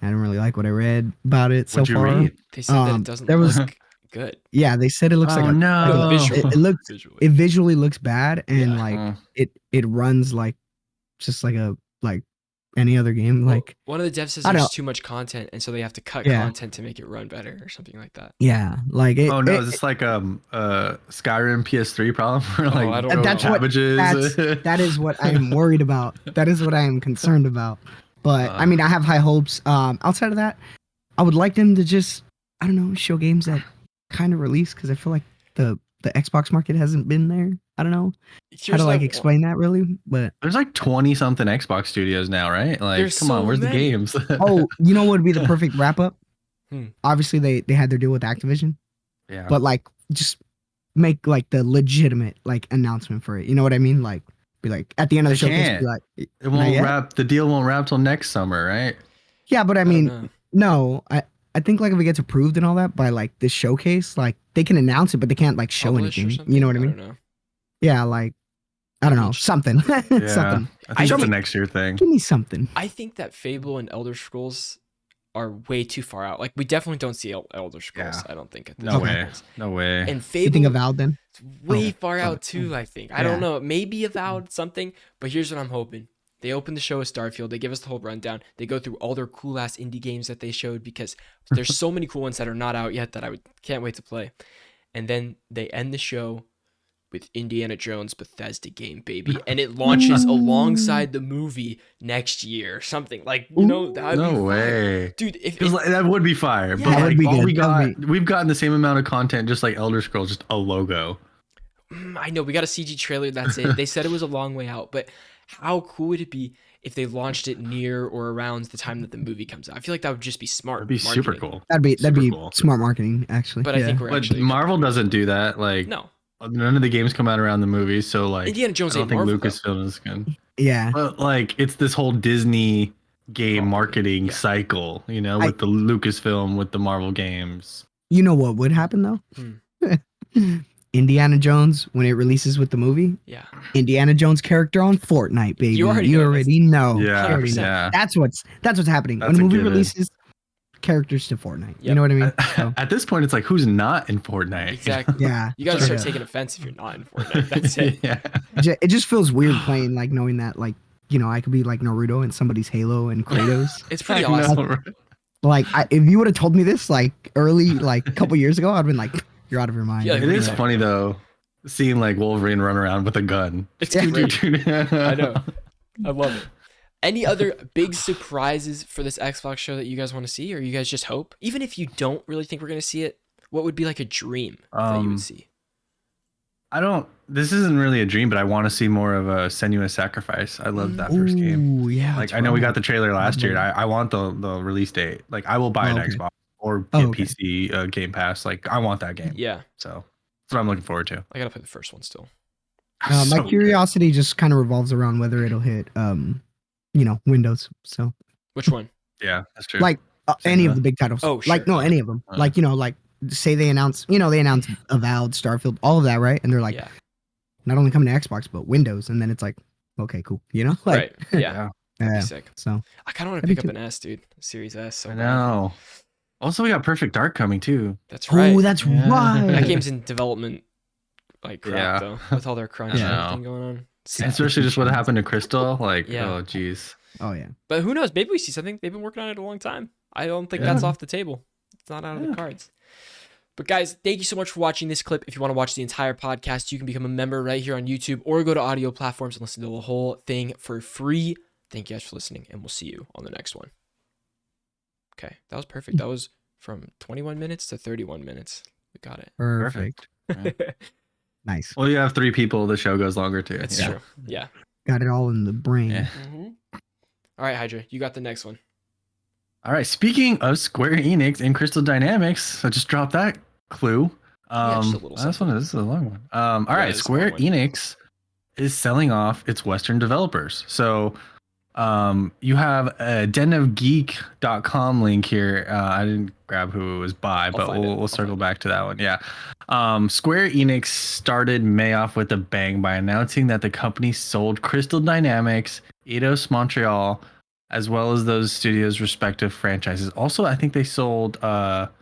[SPEAKER 3] didn't really like what I read about it so far.
[SPEAKER 2] Read?
[SPEAKER 1] They said that it doesn't look good.
[SPEAKER 3] Yeah, they said it looks like it visually looks bad, and like it runs like just like any other game.
[SPEAKER 1] Well,
[SPEAKER 3] like
[SPEAKER 1] one of the devs says there's too much content, and so they have to cut content to make it run better or something like that.
[SPEAKER 3] Yeah, like it.
[SPEAKER 2] Oh no, is this like Skyrim PS3 problem for like
[SPEAKER 1] I don't know.
[SPEAKER 3] That's
[SPEAKER 2] cabbages?
[SPEAKER 3] that is what I'm worried about. That is what I am concerned about. But I mean, I have high hopes. Outside of that, I would like them to just, I don't know, show games that kind of release, because I feel like the Xbox market hasn't been there. I don't know how to like explain that really, but
[SPEAKER 2] there's like 20 something Xbox studios now, right? Like, come on, where's the games?
[SPEAKER 3] Oh, you know what would be the perfect wrap up? Obviously, they had their deal with Activision.
[SPEAKER 2] Yeah.
[SPEAKER 3] But like, just make like the legitimate like announcement for it. You know what I mean? Like, be like at the end of the showcase, be like,
[SPEAKER 2] it won't wrap. The deal won't wrap till next summer, right?
[SPEAKER 3] Yeah, but I mean, no, I think like if it gets approved and all that by like this showcase, like they can announce it, but they can't like show anything. You know what I mean?
[SPEAKER 1] I don't know.
[SPEAKER 3] Yeah, like I don't know, something.
[SPEAKER 2] Yeah,
[SPEAKER 3] something.
[SPEAKER 2] I think that's a next year thing.
[SPEAKER 3] Give me something.
[SPEAKER 1] I think that Fable and Elder Scrolls are way too far out. Like we definitely don't see Elder Scrolls.
[SPEAKER 2] Yeah.
[SPEAKER 1] I don't think at this
[SPEAKER 2] No way. No way.
[SPEAKER 1] And Fable,
[SPEAKER 3] You think Avowed then?
[SPEAKER 1] It's way far out too. I think. I don't know. Maybe Avowed something. But here's what I'm hoping. They open the show with Starfield. They give us the whole rundown. They go through all their cool ass indie games that they showed, because there's so many cool ones that are not out yet that can't wait to play. And then they end the show with Indiana Jones Bethesda game, baby, and it launches alongside the movie next year, something like, you know, that would be
[SPEAKER 2] way,
[SPEAKER 1] fire. Dude. If
[SPEAKER 2] that would be fire,
[SPEAKER 1] Yeah,
[SPEAKER 2] but
[SPEAKER 3] that would be
[SPEAKER 2] all we've gotten the same amount of content, just like Elder Scrolls, just a logo.
[SPEAKER 1] I know we got a CG trailer. That's it. They said it was a long way out, but how cool would it be if they launched it near or around the time that the movie comes out? I feel like that would just be smart.
[SPEAKER 2] That'd be super cool.
[SPEAKER 3] That'd be
[SPEAKER 2] cool.
[SPEAKER 3] smart marketing, actually.
[SPEAKER 1] But I think we're actually
[SPEAKER 2] Marvel doesn't do that. Like
[SPEAKER 1] no.
[SPEAKER 2] None of the games come out around the movie, so like
[SPEAKER 1] Indiana Jones
[SPEAKER 2] I don't
[SPEAKER 1] ain't
[SPEAKER 2] think
[SPEAKER 1] Marvel,
[SPEAKER 2] Lucasfilm is good.
[SPEAKER 3] Yeah,
[SPEAKER 2] but like it's this whole Disney game marketing cycle, you know, with the Lucasfilm, with the Marvel games.
[SPEAKER 3] You know what would happen though? Indiana Jones, when it releases with the movie, Indiana Jones character on Fortnite, baby. You already know.
[SPEAKER 2] Yeah,
[SPEAKER 3] know. That's what's happening. When a movie releases, characters to Fortnite. You know what I mean? So.
[SPEAKER 2] At this point, it's like, who's not in Fortnite?
[SPEAKER 1] Exactly.
[SPEAKER 3] Yeah.
[SPEAKER 1] You gotta start taking offense if you're not in Fortnite. That's it.
[SPEAKER 3] It just feels weird playing, like knowing that, like, you know, I could be like Naruto and somebody's Halo and Kratos.
[SPEAKER 1] It's pretty awesome.
[SPEAKER 3] Like, if you would have told me this like early, like a couple years ago, I'd been like, "You're out of your mind."
[SPEAKER 1] Yeah,
[SPEAKER 2] It is funny though, seeing like Wolverine run around with a gun.
[SPEAKER 1] It's great. I know. I love it. Any other big surprises for this Xbox show that you guys want to see, or you guys just hope? Even if you don't really think we're going to see it, what would be like a dream that you would see?
[SPEAKER 2] This isn't really a dream, but I want to see more of a Senua's Sacrifice. I loved that first game.
[SPEAKER 3] Ooh, yeah.
[SPEAKER 2] Like, I know we got the trailer last year. I want the release date. Like, I will buy an Xbox or get PC Game Pass. Like, I want that game.
[SPEAKER 1] Yeah.
[SPEAKER 2] So that's what I'm looking forward to.
[SPEAKER 1] I got to play the first one still.
[SPEAKER 3] My curiosity just kind of revolves around whether it'll hit, Windows. So
[SPEAKER 1] which one?
[SPEAKER 2] Yeah, that's true.
[SPEAKER 3] Like any of the big titles.
[SPEAKER 1] Oh, sure.
[SPEAKER 3] Like, no, any of them. Like, say they announce Avowed, Starfield, all of that, right? And they're like, not only coming to Xbox, but Windows. And then it's like, okay, cool. Like,
[SPEAKER 1] right. Yeah. That'd
[SPEAKER 3] Yeah.
[SPEAKER 1] be sick.
[SPEAKER 3] So
[SPEAKER 1] I kind of want to pick up an S, dude. Series S. So
[SPEAKER 2] I know. Also, we got Perfect Dark coming too.
[SPEAKER 1] That's right.
[SPEAKER 3] Oh, that's right.
[SPEAKER 1] That game's in development, like crap though, with all their crunch and everything going on.
[SPEAKER 2] Especially just what happened to Crystal. Like, oh geez.
[SPEAKER 3] Oh yeah.
[SPEAKER 1] But who knows? Maybe we see something. They've been working on it a long time. I don't think that's off the table. It's not out of the cards. But guys, thank you so much for watching this clip. If you want to watch the entire podcast, you can become a member right here on YouTube or go to audio platforms and listen to the whole thing for free. Thank you guys for listening, and we'll see you on the next one. Okay, that was perfect. That was from 21 minutes to 31 minutes. We got it.
[SPEAKER 3] Perfect. Nice.
[SPEAKER 2] Well, you have 3 people. The show goes longer too.
[SPEAKER 1] That's true. Yeah.
[SPEAKER 3] Got it all in the brain.
[SPEAKER 2] Yeah.
[SPEAKER 1] All right, Hydra, you got the next one.
[SPEAKER 2] All right. Speaking of Square Enix and Crystal Dynamics, I just dropped that clue.
[SPEAKER 1] Just a little
[SPEAKER 2] this is a long one. All right. Square Enix is selling off its Western developers. So you have a denofgeek.com link here. I didn't grab who it was by, but we'll circle back to that one. Yeah. Square Enix started May off with a bang by announcing that the company sold Crystal Dynamics, Eidos Montreal, as well as those studios' respective franchises. Also, I think they sold what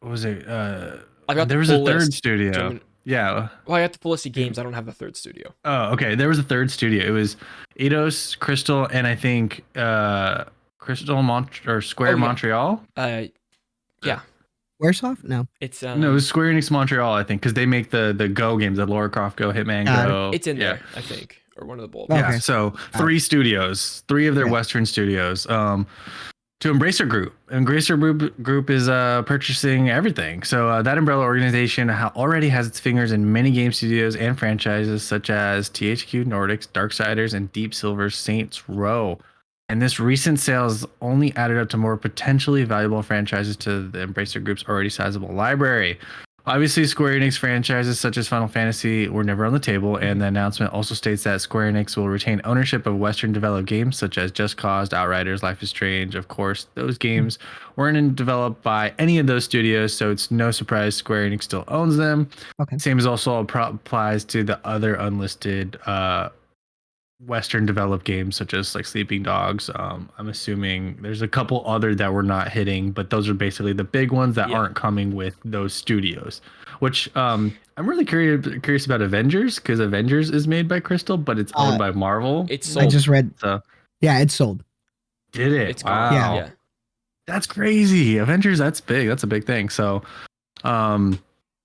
[SPEAKER 2] was it? There was a third studio. Yeah.
[SPEAKER 1] Well, I got the full list of games. I don't have the third studio.
[SPEAKER 2] Oh, okay. There was a third studio. It was Eidos, Crystal, and I think Square Montreal.
[SPEAKER 1] Yeah.
[SPEAKER 3] Squaresoft? No.
[SPEAKER 1] It's
[SPEAKER 2] no, it was Square Enix Montreal, I think, because they make the Go games, the Lara Croft Go, Hitman Go.
[SPEAKER 1] It's in there, I think, or one of the bold.
[SPEAKER 2] Yeah. So 3 studios, 3 of their Western studios. To Embracer Group. Embracer Group is purchasing everything. So that umbrella organization already has its fingers in many game studios and franchises such as THQ Nordics, Darksiders, and Deep Silver's Saints Row. And this recent sale has only added up to more potentially valuable franchises to the Embracer Group's already sizable library. Obviously, Square Enix franchises such as Final Fantasy were never on the table, and the announcement also states that Square Enix will retain ownership of Western developed games such as Just Cause, Outriders, Life is Strange. Of course, those games weren't developed by any of those studios, so it's no surprise Square Enix still owns them.
[SPEAKER 3] Okay.
[SPEAKER 2] Same as also applies to the other unlisted Western developed games such as like Sleeping Dogs. I'm assuming there's a couple other that we're not hitting, but those are basically the big ones that aren't coming with those studios. Which I'm really curious about Avengers, because Avengers is made by Crystal, but it's owned by Marvel.
[SPEAKER 1] It's sold.
[SPEAKER 3] I just read.
[SPEAKER 2] So
[SPEAKER 3] yeah, it's sold.
[SPEAKER 2] Did it?
[SPEAKER 1] It's
[SPEAKER 2] wow.
[SPEAKER 1] Yeah.
[SPEAKER 2] That's crazy. Avengers, that's big. That's a big thing. So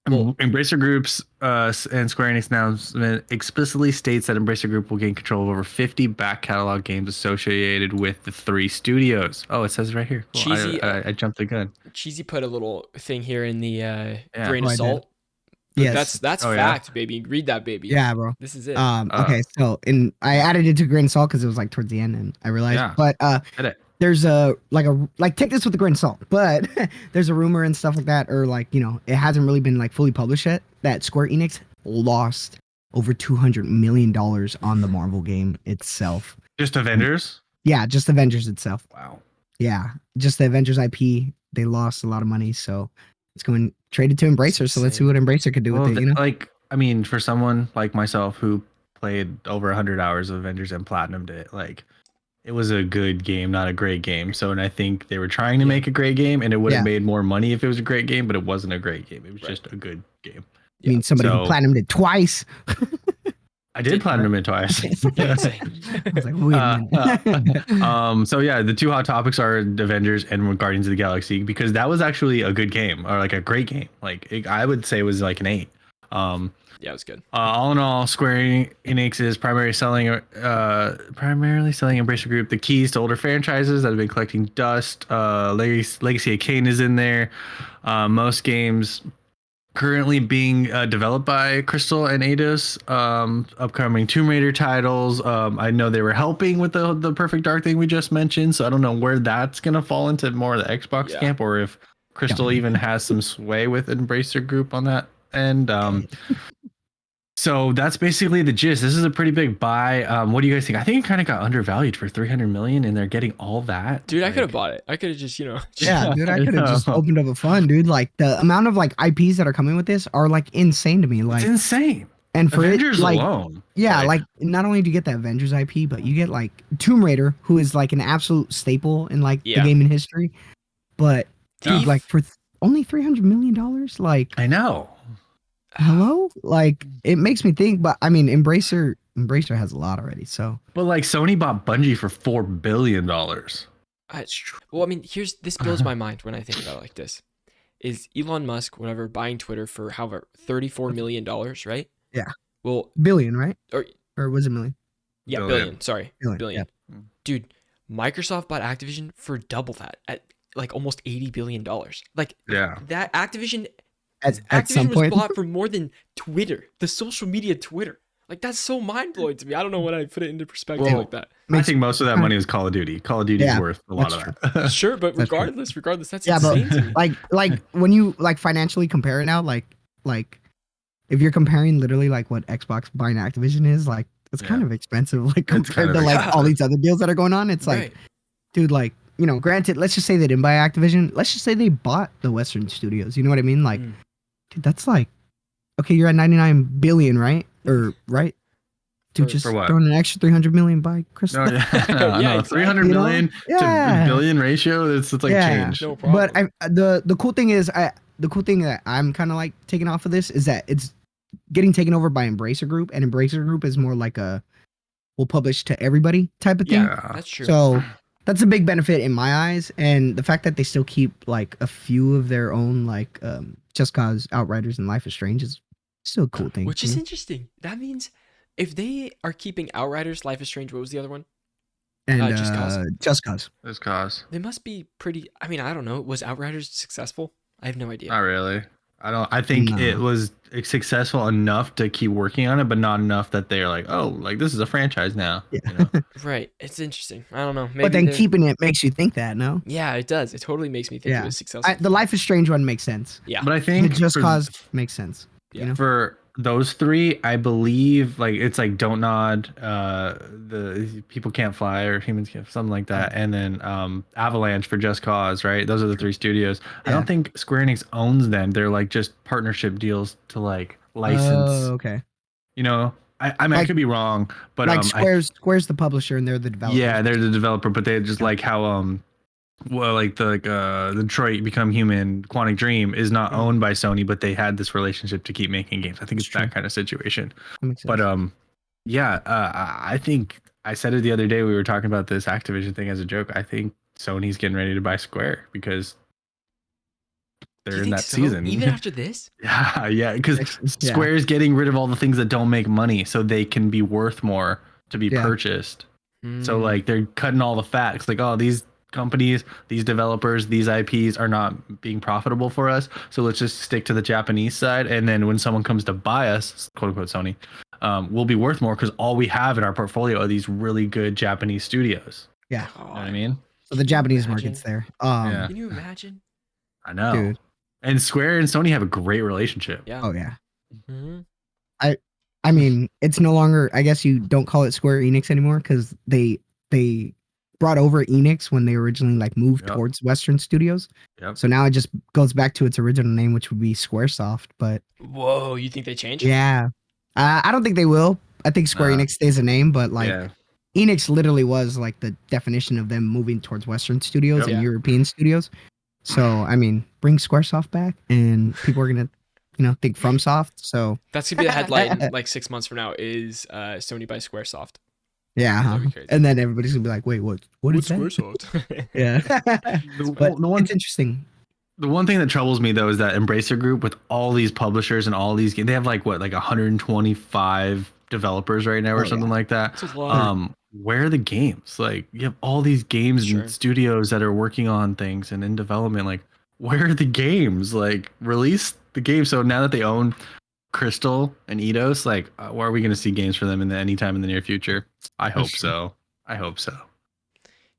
[SPEAKER 2] Embracer Group's and Square Enix announcement explicitly states that Embracer Group will gain control of over 50 back catalog games associated with the 3 studios. Oh, it says it right here. Cool.
[SPEAKER 1] Cheesy,
[SPEAKER 2] I jumped the gun.
[SPEAKER 1] Cheesy put a little thing here in the grain of
[SPEAKER 3] I
[SPEAKER 1] salt.
[SPEAKER 3] Yes.
[SPEAKER 1] That's fact, baby. Read that, baby.
[SPEAKER 3] Yeah, bro.
[SPEAKER 1] This is it.
[SPEAKER 3] Okay, so I added it to grain of salt because it was like towards the end, and I realized. But there's take this with a grain of salt. But there's a rumor and stuff like that, or it hasn't really been fully published yet, that Square Enix lost over $200 million on the Marvel game itself.
[SPEAKER 2] Just Avengers?
[SPEAKER 3] Yeah, just Avengers itself.
[SPEAKER 2] Wow.
[SPEAKER 3] Yeah, just the Avengers IP. They lost a lot of money, so it's going traded to Embracer. So let's see what Embracer could do with it.
[SPEAKER 2] For someone like myself who played over 100 hours of Avengers and platinumed it, it was a good game, not a great game. So, and I think they were trying to make a great game, and it would have made more money if it was a great game, but it wasn't a great game. It was just a good game.
[SPEAKER 3] I mean, somebody who platinumed it twice.
[SPEAKER 2] I did platinum it twice.
[SPEAKER 1] Yeah, insane.
[SPEAKER 3] I was like, wait a minute.
[SPEAKER 2] So yeah, the two hot topics are Avengers and Guardians of the Galaxy, because that was actually a good game, or like a great game. Like I would say it was like an 8.
[SPEAKER 1] Yeah, it was good.
[SPEAKER 2] All in all, Square Enix is primarily selling Embracer Group the keys to older franchises that have been collecting dust. Legacy of Kain is in there. Most games currently being developed by Crystal and Eidos. Upcoming Tomb Raider titles. I know they were helping with the Perfect Dark thing we just mentioned, so I don't know where that's gonna fall into more of the Xbox camp, or if Crystal even has some sway with Embracer Group on that end. So that's basically the gist. This is a pretty big buy. What do you guys think? I think it kind of got undervalued for 300 million, and they're getting all that.
[SPEAKER 1] Dude, I could have bought it. I could have just,
[SPEAKER 3] Yeah, dude, I could have just opened up a fund, dude. Like the amount of like IPs that are coming with this are like insane to me. Like
[SPEAKER 2] it's insane.
[SPEAKER 3] And for
[SPEAKER 2] Avengers
[SPEAKER 3] it, like,
[SPEAKER 2] alone.
[SPEAKER 3] Yeah, like not only do you get the Avengers IP, but you get like Tomb Raider, who is like an absolute staple in like the gaming history. But dude, like for only $300 million, like
[SPEAKER 2] I know.
[SPEAKER 3] Hello? Like it makes me think, but I mean Embracer has a lot already, so.
[SPEAKER 2] But like Sony bought Bungie for $4 billion.
[SPEAKER 1] That's true. Well, I mean, this blows my mind when I think about it like this. Is Elon Musk, whatever, buying Twitter for however $34 million, right?
[SPEAKER 3] Yeah.
[SPEAKER 1] Well,
[SPEAKER 3] billion, right?
[SPEAKER 1] Or
[SPEAKER 3] was it million?
[SPEAKER 1] Yeah, billion. Sorry. Billion.
[SPEAKER 3] Yeah.
[SPEAKER 1] Dude, Microsoft bought Activision for double that at like almost $80 billion. Like that Activision
[SPEAKER 3] at some point
[SPEAKER 1] was bought for more than Twitter, the social media Twitter. Like that's so mind blowing to me. I don't know when I put it into perspective like that.
[SPEAKER 2] I think most of that money is Call of Duty. Call of Duty is worth a lot of that.
[SPEAKER 1] Sure, but regardless, that's insane to me.
[SPEAKER 3] Like when you like financially compare it now, like if you're comparing literally like what Xbox buying Activision is, like it's kind of expensive, like compared to like all these other deals that are going on. It's like, dude, like, you know, granted, let's just say they didn't buy Activision. Let's just say they bought the Western studios. You know what I mean? Like, dude, that's like, okay, you're at 99 billion, right? Or right? Dude, just throwing an extra 300 million by Crystal.
[SPEAKER 2] No, no, 300 million to billion ratio. It's like change.
[SPEAKER 1] No problem.
[SPEAKER 3] But the cool thing is, the cool thing that I'm kind of like taking off of this is that it's getting taken over by Embracer Group, and Embracer Group is more like a we'll publish to everybody type of thing.
[SPEAKER 1] Yeah, that's true.
[SPEAKER 3] So that's a big benefit in my eyes, and the fact that they still keep like a few of their own like Just Cause, Outriders, and Life is Strange is still a cool thing.
[SPEAKER 1] Which is interesting. That means if they are keeping Outriders, Life is Strange, what was the other one?
[SPEAKER 3] And Just Cause.
[SPEAKER 2] Just Cause.
[SPEAKER 1] They must be pretty. I mean, I don't know. Was Outriders successful? I have no idea.
[SPEAKER 2] Not really. I think it was successful enough to keep working on it, but not enough that they're like, oh, like this is a franchise now.
[SPEAKER 3] Yeah.
[SPEAKER 2] You know?
[SPEAKER 1] Right. It's interesting. I don't know. Maybe
[SPEAKER 3] but then keeping it makes you think that, no?
[SPEAKER 1] Yeah, it does. It totally makes me think it was successful.
[SPEAKER 3] The Life is Strange one makes sense.
[SPEAKER 1] Yeah.
[SPEAKER 2] But I think
[SPEAKER 3] the Just Cause makes sense.
[SPEAKER 1] Yeah.
[SPEAKER 3] You know?
[SPEAKER 2] For those three, I believe like it's like Don't Nod, the People Can't Fly or Humans Can't, something like that, and then Avalanche for Just Cause, right? Those are the three studios. I don't think Square Enix owns them. They're like just partnership deals to like license.
[SPEAKER 3] Oh, okay.
[SPEAKER 2] You know, I mean, I could be wrong, but
[SPEAKER 3] like Square's the publisher and they're the developer.
[SPEAKER 2] Yeah, they're the developer, but they just like how well, like the Detroit Become Human, Quantic Dream is not owned by Sony, but they had this relationship to keep making games. I think it's that kind of situation. But I think I said it the other day. We were talking about this Activision thing as a joke. I think Sony's getting ready to buy Square because they're in that season.
[SPEAKER 1] Even after this?
[SPEAKER 2] Yeah, because Square is getting rid of all the things that don't make money, so they can be worth more to be purchased. So like they're cutting all the fat. It's like, oh, these companies, these developers, these IPs are not being profitable for us, so let's just stick to the Japanese side, and then when someone comes to buy us, quote unquote Sony, we'll be worth more because all we have in our portfolio are these really good Japanese studios.
[SPEAKER 3] You
[SPEAKER 2] know what I mean?
[SPEAKER 3] So the Japanese market's there.
[SPEAKER 1] Can you imagine?
[SPEAKER 2] I know,
[SPEAKER 3] dude.
[SPEAKER 2] And Square and Sony have a great relationship.
[SPEAKER 3] Oh yeah. I mean, it's no longer, I guess you don't call it Square Enix anymore because they brought over Enix when they originally like moved towards Western Studios. So now it just goes back to its original name, which would be Squaresoft. But
[SPEAKER 1] whoa, you think they changed?
[SPEAKER 3] Yeah, I don't think they will. I think Square Enix stays a name, but like Enix literally was like the definition of them moving towards Western Studios and European studios. So I mean, bring Squaresoft back, and people are gonna think FromSoft. So
[SPEAKER 1] That's gonna be the headline like 6 months from now. Is Sony by SquareSoft?
[SPEAKER 3] yeah,
[SPEAKER 1] That'd be crazy.
[SPEAKER 3] and then everybody's gonna be like, wait, what is that?
[SPEAKER 1] SquareSoft?
[SPEAKER 3] Yeah, but
[SPEAKER 2] the one
[SPEAKER 3] it's interesting.
[SPEAKER 2] The one thing that troubles me though is that Embracer Group, with all these publishers and all these games, they have like 125 developers right now or something like that.
[SPEAKER 1] That's a lot.
[SPEAKER 2] Where are the games? Like, you have all these games
[SPEAKER 1] Sure.
[SPEAKER 2] and studios that are working on things and in development. Like, where are the games? Like, release the game. So now that they own Crystal and Eidos, like, where are we going to see games for them anytime in the near future? I hope so. I hope so.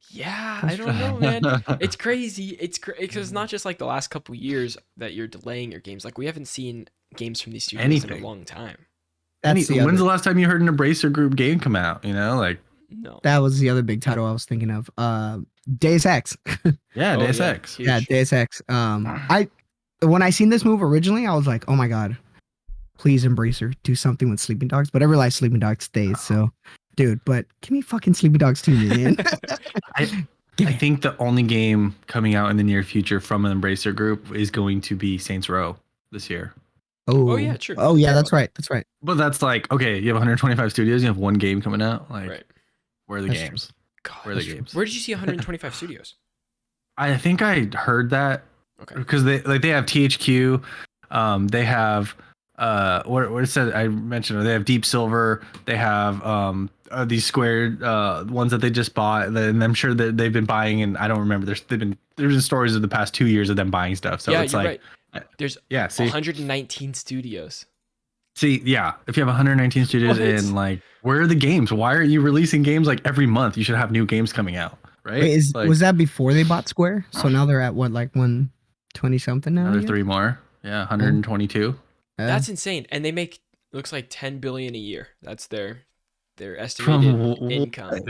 [SPEAKER 1] Yeah, I don't know, man. It's crazy. It's because it's not just like the last couple years that you're delaying your games. Like, we haven't seen games from these studios in a long time.
[SPEAKER 2] When's the last time you heard an Embracer Group game come out? Like,
[SPEAKER 1] no.
[SPEAKER 3] That was the other big title I was thinking of. Deus Ex.
[SPEAKER 2] Yeah, Deus Ex.
[SPEAKER 3] Yeah, Deus Ex. When I seen this move originally, I was like, oh my god, please Embracer, do something with Sleeping Dogs. But I realized Sleeping Dogs stays, so dude, but give me fucking Sleeping Dogs 2, man.
[SPEAKER 2] I think the only game coming out in the near future from an Embracer Group is going to be Saints Row this year.
[SPEAKER 1] Oh yeah, true.
[SPEAKER 3] Oh yeah, that's right. That's right.
[SPEAKER 2] But that's like, okay, you have 125 studios, you have one game coming out. Like,
[SPEAKER 1] right.
[SPEAKER 2] Where are the games?
[SPEAKER 1] God,
[SPEAKER 2] where are the games?
[SPEAKER 1] Where did you see 125 studios?
[SPEAKER 2] I think I heard that.
[SPEAKER 1] Okay.
[SPEAKER 2] Because they have THQ, they have what it said, I mentioned, they have Deep Silver, they have these Squared ones that they just bought, and I'm sure that they've been buying, and I don't remember, there's been stories of the past 2 years of them buying stuff. So
[SPEAKER 1] yeah,
[SPEAKER 2] it's
[SPEAKER 1] you're
[SPEAKER 2] like
[SPEAKER 1] right. There's 119 studios.
[SPEAKER 2] See, yeah, if you have 119 studios and like, where are the games? Why are you releasing games like every month? You should have new games coming out, right?
[SPEAKER 3] Wait,
[SPEAKER 2] like,
[SPEAKER 3] was that before they bought Square? So now they're at what, like 120 something now?
[SPEAKER 2] Another 3 more. Yeah, 122.
[SPEAKER 1] That's insane. And they make, looks like 10 billion a year. That's their estimated income.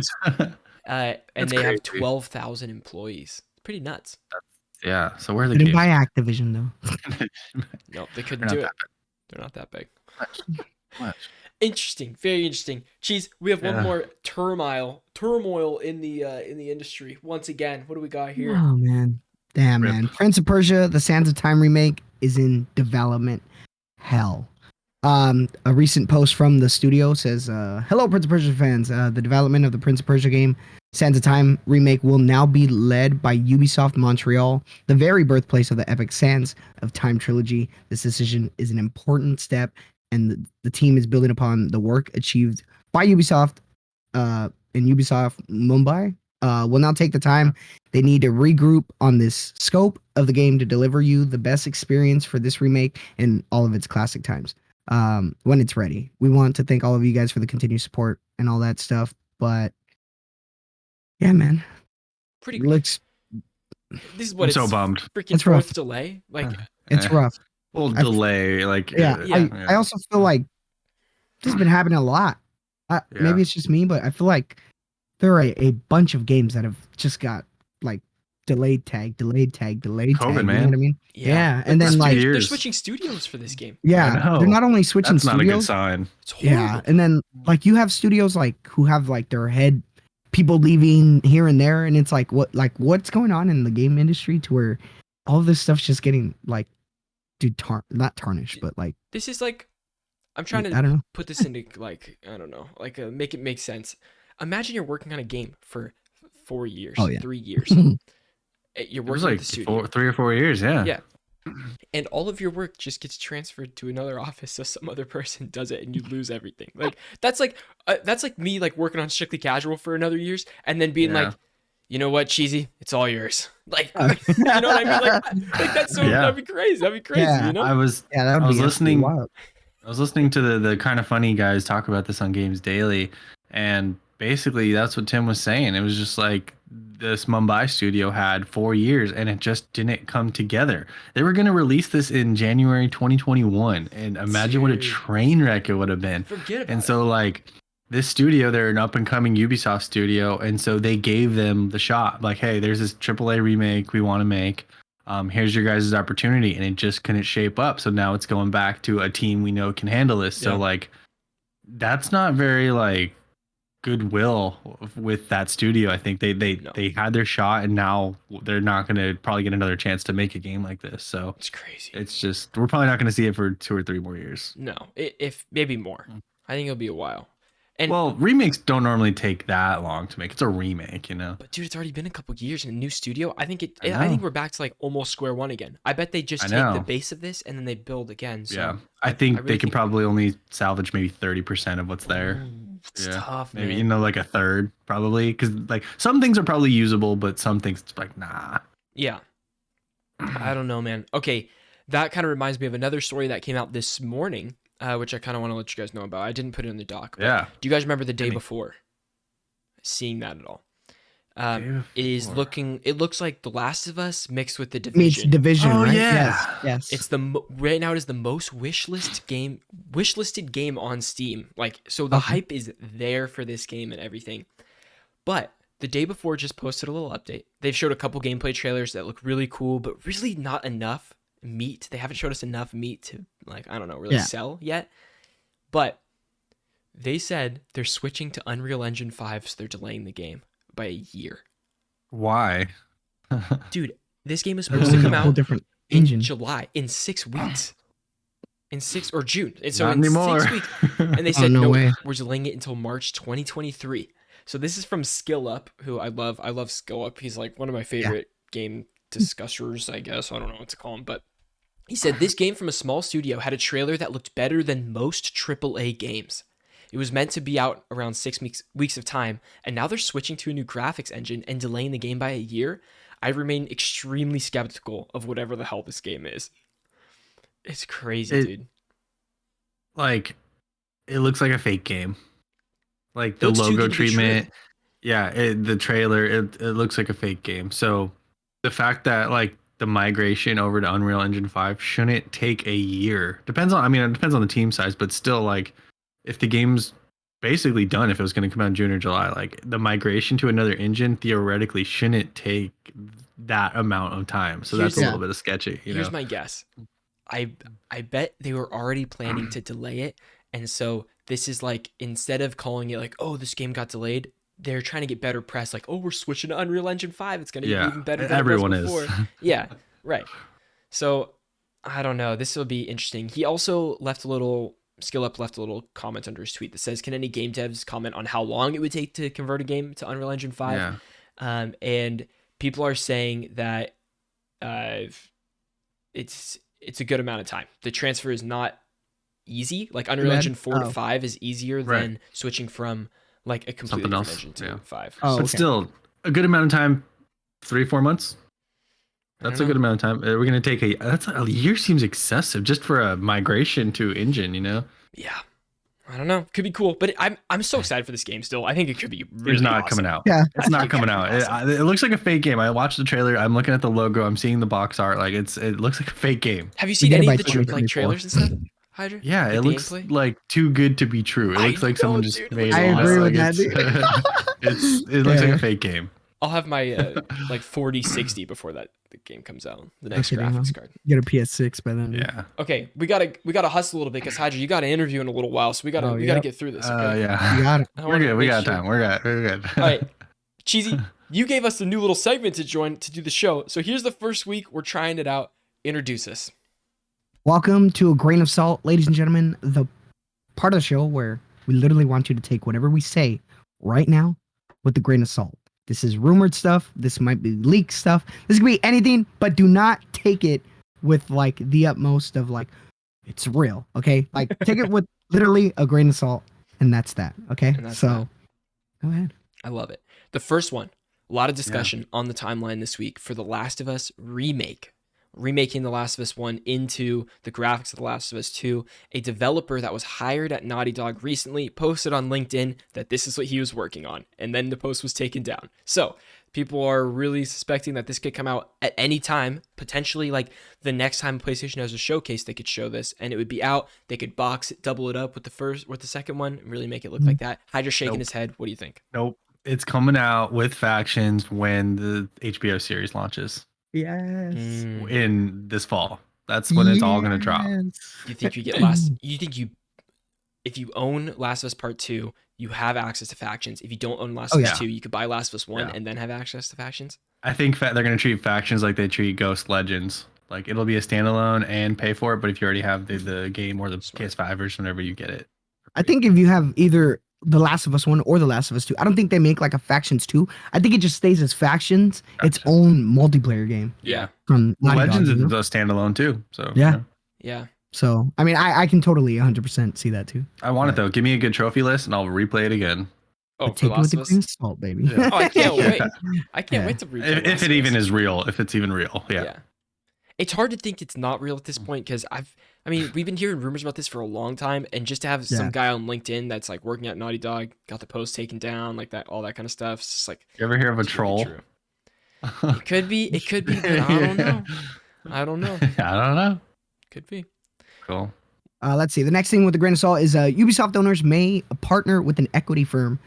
[SPEAKER 1] And they
[SPEAKER 2] crazy.
[SPEAKER 1] have 12,000 employees. Pretty nuts.
[SPEAKER 2] Yeah. So where are the
[SPEAKER 3] Didn't
[SPEAKER 2] games?
[SPEAKER 3] buy Activision though.
[SPEAKER 1] No, they couldn't do it. They're not that big. Interesting, very interesting. Cheese, we have one more turmoil in the industry. Once again, what do we got here?
[SPEAKER 3] Oh man, damn man! Prince of Persia: The Sands of Time remake is in development hell. A recent post from the studio says, "Hello, Prince of Persia fans. The development of the Prince of Persia game, Sands of Time remake, will now be led by Ubisoft Montreal, the very birthplace of the epic Sands of Time trilogy. This decision is an important step, and the team is building upon the work achieved by Ubisoft in Ubisoft Mumbai. Will now take the time they need to regroup on this scope of the game to deliver you the best experience for this remake in all of its classic times. When it's ready. We want to thank all of you guys for the continued support and all that stuff. But yeah, man,
[SPEAKER 1] pretty
[SPEAKER 3] looks.
[SPEAKER 1] This is what
[SPEAKER 2] I'm
[SPEAKER 1] it's
[SPEAKER 2] so bummed.
[SPEAKER 1] Freaking
[SPEAKER 3] it's rough.
[SPEAKER 1] Delay. Like
[SPEAKER 3] it's rough.
[SPEAKER 2] Well, delay. Like
[SPEAKER 3] I also feel like this has been happening a lot. Maybe it's just me, but I feel like there are a bunch of games that have just got like delayed tag.
[SPEAKER 2] COVID,
[SPEAKER 3] tag.
[SPEAKER 2] man.
[SPEAKER 3] You know what I mean? Yeah. And then like
[SPEAKER 1] they're switching studios for this game.
[SPEAKER 3] Yeah, they're not only switching
[SPEAKER 2] That's
[SPEAKER 3] studios.
[SPEAKER 2] not a good sign.
[SPEAKER 1] It's horrible.
[SPEAKER 3] Yeah, and then like you have studios like who have like their head people leaving here and there, and it's like what's going on in the game industry to where all of this stuff's just getting like, dude, not tarnished, but like
[SPEAKER 1] this is like, I'm trying to
[SPEAKER 3] I don't know.
[SPEAKER 1] Put this into like, I don't know, like make it make sense. Imagine you're working on a game for 4 years, 3 years. You're working at the studio.
[SPEAKER 2] 3 or 4 years, yeah.
[SPEAKER 1] Yeah. And all of your work just gets transferred to another office, so some other person does it, and you lose everything. Like that's like me like working on Strictly Casual for another years, and then being like, you know what, Cheesy, it's all yours. Like, you know what I mean? Like that's so that'd be crazy. That'd be crazy.
[SPEAKER 3] Yeah.
[SPEAKER 1] You know?
[SPEAKER 2] I was listening. I was listening to the kind of funny guys talk about this on Games Daily, and basically that's what Tim was saying. It was just like this Mumbai studio had 4 years and it just didn't come together. They were going to release this in January 2021, and imagine what a train wreck it would have been.
[SPEAKER 1] Forget about
[SPEAKER 2] it. And so like this studio, they're an up and coming Ubisoft studio, and so they gave them the shot. Like, hey, there's this AAA remake we want to make. Here's your guys' opportunity, and it just couldn't shape up. So now it's going back to a team we know can handle this. So like, that's not very like goodwill with that studio. I think they had their shot, and now they're not going to probably get another chance to make a game like this. So
[SPEAKER 1] It's crazy.
[SPEAKER 2] it's just we're probably not going to see it for 2 or 3 more years.
[SPEAKER 1] No, if maybe more. I think it'll be a while. And
[SPEAKER 2] well, remakes don't normally take that long to make. It's a remake, you know.
[SPEAKER 1] But dude, it's already been a couple years in a new studio. I think
[SPEAKER 2] I
[SPEAKER 1] think we're back to like almost square one again. I bet they just take the base of this and then they build again. So
[SPEAKER 2] yeah, I think they can probably only salvage maybe 30% of what's there.
[SPEAKER 1] It's tough, man.
[SPEAKER 2] Maybe like a third, probably, because like some things are probably usable, but some things it's like nah.
[SPEAKER 1] Yeah, I don't know, man. Okay, that kind of reminds me of another story that came out this morning, which I kind of want to let you guys know about. I didn't put it in the doc.
[SPEAKER 2] Yeah.
[SPEAKER 1] Do you guys remember the day before? Seeing that at all? It looks like The Last of Us mixed with The Division.
[SPEAKER 3] Meets Division,
[SPEAKER 2] oh,
[SPEAKER 3] right?
[SPEAKER 2] Yeah.
[SPEAKER 3] Yes.
[SPEAKER 1] It's right now it is the most wishlisted game on Steam. Like, so the hype is there for this game and everything. But the day before just posted a little update. They've showed a couple gameplay trailers that look really cool, but really not enough meat. They haven't showed us enough meat to, like, I don't know, really sell yet. But they said they're switching to Unreal Engine 5, so they're delaying the game by a year.
[SPEAKER 2] Why?
[SPEAKER 1] Dude, this game is supposed to come out
[SPEAKER 3] different
[SPEAKER 1] in
[SPEAKER 3] engine.
[SPEAKER 1] July, in 6 weeks. In 6 or June. And so
[SPEAKER 2] Not
[SPEAKER 1] in
[SPEAKER 2] anymore.
[SPEAKER 1] 6 weeks. And they said,
[SPEAKER 3] no way.
[SPEAKER 1] We're delaying it until March 2023. So this is from Skill Up, who I love. I love Skill Up. He's like one of my favorite game discussers, I guess. I don't know what to call him, but he said this game from a small studio had a trailer that looked better than most AAA games. It was meant to be out around 6 weeks of time, and now they're switching to a new graphics engine and delaying the game by a year. I remain extremely skeptical of whatever the hell this game is. It's crazy, dude.
[SPEAKER 2] Like, it looks like a fake game. Like the
[SPEAKER 1] Looks too
[SPEAKER 2] logo
[SPEAKER 1] good to be
[SPEAKER 2] treatment. Yeah, the trailer, it looks like a fake game. So the fact that like the migration over to Unreal Engine 5 shouldn't take a year. It depends on the team size, but still, like, if the game's basically done, if it was going to come out in June or July, like the migration to another engine theoretically shouldn't take that amount of time. So that's a little bit of sketchy.
[SPEAKER 1] Here's my guess. I bet they were already planning to delay it, and so this is like, instead of calling it like, oh, this game got delayed, they're trying to get better press. Like, oh, we're switching to Unreal Engine 5. It's going to be even better than
[SPEAKER 2] everyone
[SPEAKER 1] it was before. Yeah, right. So I don't know. This will be interesting. He also left a little comment under his tweet that says, can any game devs comment on how long it would take to convert a game to Unreal Engine 5? Yeah. And people are saying that it's a good amount of time. The transfer is not easy. Like Unreal Engine 4 to 5 is easier than switching from like a completely different engine to 5.
[SPEAKER 2] But still, a good amount of time, 3-4 months. That's a good amount of time. We're gonna take a year. Seems excessive just for a migration to engine, you know?
[SPEAKER 1] Yeah, I don't know. Could be cool, but I'm so excited for this game. Still, I think it could be really
[SPEAKER 2] It's not
[SPEAKER 1] awesome.
[SPEAKER 2] coming out.
[SPEAKER 3] Yeah,
[SPEAKER 2] it's not coming out.
[SPEAKER 1] Awesome.
[SPEAKER 2] It looks like a fake game. I watched the trailer. I'm looking at the logo. I'm seeing the box art. Like it looks like a fake game.
[SPEAKER 1] Have you seen any of the trailers and stuff, Hydra?
[SPEAKER 2] Yeah, it looks like too good to be true. It looks like someone just made it.
[SPEAKER 3] I agree with that.
[SPEAKER 2] It looks like a fake game.
[SPEAKER 1] I'll have my like 4060 before the game comes out. The next graphics card.
[SPEAKER 3] Get a PS6 by then.
[SPEAKER 2] Yeah.
[SPEAKER 1] Okay, we gotta hustle a little bit because Hydra, you got an interview in a little while, so we gotta get through this. Okay?
[SPEAKER 2] Yeah.
[SPEAKER 3] You got it.
[SPEAKER 2] We're good. We got time. We're good.
[SPEAKER 1] All right, Cheesy, you gave us a new little segment to join to do the show. So here's the first week. We're trying it out. Introduce us.
[SPEAKER 3] Welcome to A Grain of Salt, ladies and gentlemen, the part of the show where we literally want you to take whatever we say right now with a grain of salt. This is rumored stuff. This might be leaked stuff. This could be anything, but do not take it with like the utmost of like, it's real, okay? Like take it with literally a grain of salt, and that's that, okay? So go ahead.
[SPEAKER 1] I love it. The first one, a lot of discussion on the timeline this week for The Last of Us Remake. Remaking The Last of Us 1 into the graphics of The Last of Us 2. A developer that was hired at Naughty Dog recently posted on LinkedIn that this is what he was working on, and then the post was taken down. So people are really suspecting that this could come out at any time, potentially like the next time PlayStation has a showcase, they could show this and it would be out. They could box it, double it up with the second one, and really make it look like that. Hydra shaking his head. What do you think?
[SPEAKER 2] Nope. It's coming out with factions when the HBO series launches.
[SPEAKER 3] Yes.
[SPEAKER 2] In this fall. That's when it's all going to drop.
[SPEAKER 1] You think you get last? You think you if you own Last of Us Part 2, you have access to factions. If you don't own Last of Us 2, you could buy Last of Us 1 and then have access to factions.
[SPEAKER 2] I think they're going to treat factions like they treat Ghost Legends. Like it'll be a standalone and pay for it, but if you already have the game or the PS5 version, whenever you get it.
[SPEAKER 3] I think if you have either The Last of Us 1 or The Last of Us 2, I don't think they make like a factions 2. I think it just stays as factions, its own multiplayer game.
[SPEAKER 1] Yeah.
[SPEAKER 3] From
[SPEAKER 2] Legends is a standalone too. So
[SPEAKER 3] yeah.
[SPEAKER 1] Yeah.
[SPEAKER 3] So I mean, I can totally 100% see that too.
[SPEAKER 2] I want it though. Give me a good trophy list, and I'll replay it again.
[SPEAKER 1] Oh,
[SPEAKER 3] take it with a grain of salt, baby.
[SPEAKER 2] Yeah.
[SPEAKER 1] Oh, I can't wait. I can't wait to replay
[SPEAKER 2] if it even is real. If it's even real. Yeah.
[SPEAKER 1] It's hard to think it's not real at this point because we've been hearing rumors about this for a long time, and just to have some guy on LinkedIn that's like working at Naughty Dog got the post taken down, like that, all that kind of stuff. It's just like,
[SPEAKER 2] you ever hear of a troll?
[SPEAKER 1] It could be, but I don't know. I don't know. Could be.
[SPEAKER 2] Cool.
[SPEAKER 3] Let's see. The next thing with the grain of salt is Ubisoft owners may partner with an equity firm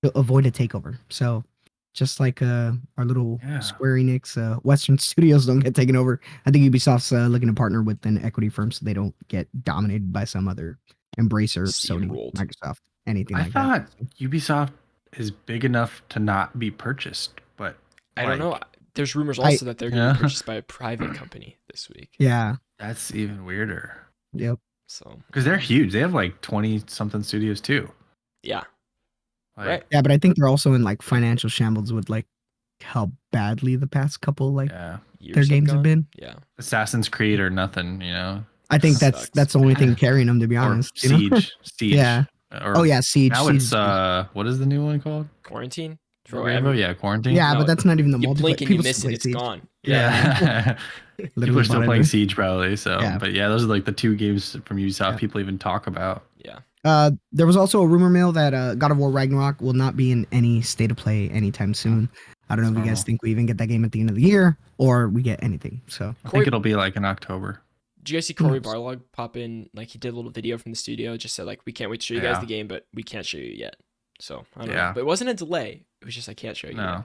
[SPEAKER 3] to avoid a takeover. So just like our little Square Enix Western studios don't get taken over, I think Ubisoft's looking to partner with an equity firm so they don't get dominated by some other Embracer, Sony, Microsoft, anything like that.
[SPEAKER 2] I thought Ubisoft is big enough to not be purchased, but
[SPEAKER 1] I don't know. There's rumors also that they're going to be purchased by a private company this week.
[SPEAKER 3] Yeah.
[SPEAKER 2] That's even weirder.
[SPEAKER 3] Yep.
[SPEAKER 1] So
[SPEAKER 2] because they're huge. They have like 20 something studios too.
[SPEAKER 1] Yeah.
[SPEAKER 2] Like,
[SPEAKER 1] right.
[SPEAKER 3] Yeah, but I think they're also in like financial shambles with like how badly the past couple their games have been.
[SPEAKER 1] Yeah.
[SPEAKER 2] Assassin's Creed or nothing, you know.
[SPEAKER 3] I think that's the only thing carrying them, to be honest.
[SPEAKER 2] Siege.
[SPEAKER 3] Yeah.
[SPEAKER 2] Or,
[SPEAKER 3] Siege.
[SPEAKER 2] Now
[SPEAKER 3] Siege.
[SPEAKER 2] it's what is the new one called?
[SPEAKER 1] Quarantine.
[SPEAKER 2] Rainbow, Quarantine.
[SPEAKER 3] Yeah, but that's not even the
[SPEAKER 1] you
[SPEAKER 3] multiplayer.
[SPEAKER 1] blink and you miss it, it's gone.
[SPEAKER 2] Yeah. People are still playing Siege probably. So,
[SPEAKER 3] yeah.
[SPEAKER 2] But yeah, those are like the two games from Ubisoft people even talk about.
[SPEAKER 1] Yeah.
[SPEAKER 3] There was also a rumor mill that God of War Ragnarok will not be in any state of play anytime soon. I don't know if you guys think we even get that game at the end of the year or we get anything. So
[SPEAKER 2] I think it'll be like in October.
[SPEAKER 1] Did you guys see Corey Barlog pop in? Like he did a little video from the studio, just said like, we can't wait to show you guys the game, but we can't show you yet. So I don't know. But it wasn't a delay. It was just I can't show you yet.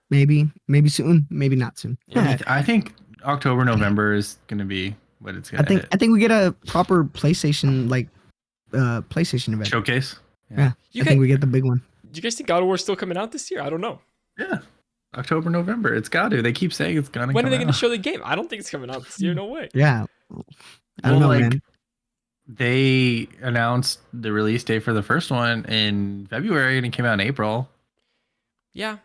[SPEAKER 3] Maybe soon, maybe not soon.
[SPEAKER 2] Yeah, I think October, November is gonna be what it's gonna hit.
[SPEAKER 3] I think we get a proper PlayStation PlayStation event.
[SPEAKER 2] Showcase.
[SPEAKER 3] Yeah. I think we get the big one.
[SPEAKER 1] Do you guys think God of War is still coming out this year? I don't know.
[SPEAKER 2] Yeah. October, November. It's got to. They keep saying it's gonna.
[SPEAKER 1] When are they going to show the game? I don't think it's coming out this year. No way.
[SPEAKER 3] Yeah. I don't know, man.
[SPEAKER 2] They announced the release date for the first one in February, and it came out in April.
[SPEAKER 1] Yeah,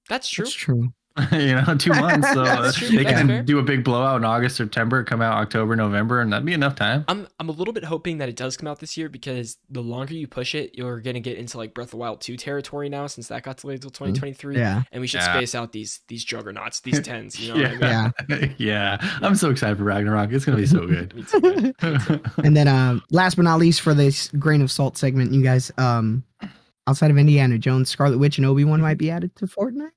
[SPEAKER 1] that's true.
[SPEAKER 3] That's true.
[SPEAKER 2] 2 months. So they
[SPEAKER 1] That's
[SPEAKER 2] can
[SPEAKER 1] fair.
[SPEAKER 2] do a big blowout in August, September, come out October, November, and that'd be enough time.
[SPEAKER 1] I'm a little bit hoping that it does come out this year because the longer you push it, you're gonna get into like Breath of the Wild 2 territory now, since that got delayed till 2023.
[SPEAKER 3] Yeah.
[SPEAKER 1] And we should space out these juggernauts, these tens. You know what I mean?
[SPEAKER 2] Yeah. I'm so excited for Ragnarok. It's gonna be so good.
[SPEAKER 1] Me too, man.
[SPEAKER 3] And then last but not least for this grain of salt segment, you guys, outside of Indiana Jones, Scarlet Witch and Obi-Wan might be added to Fortnite.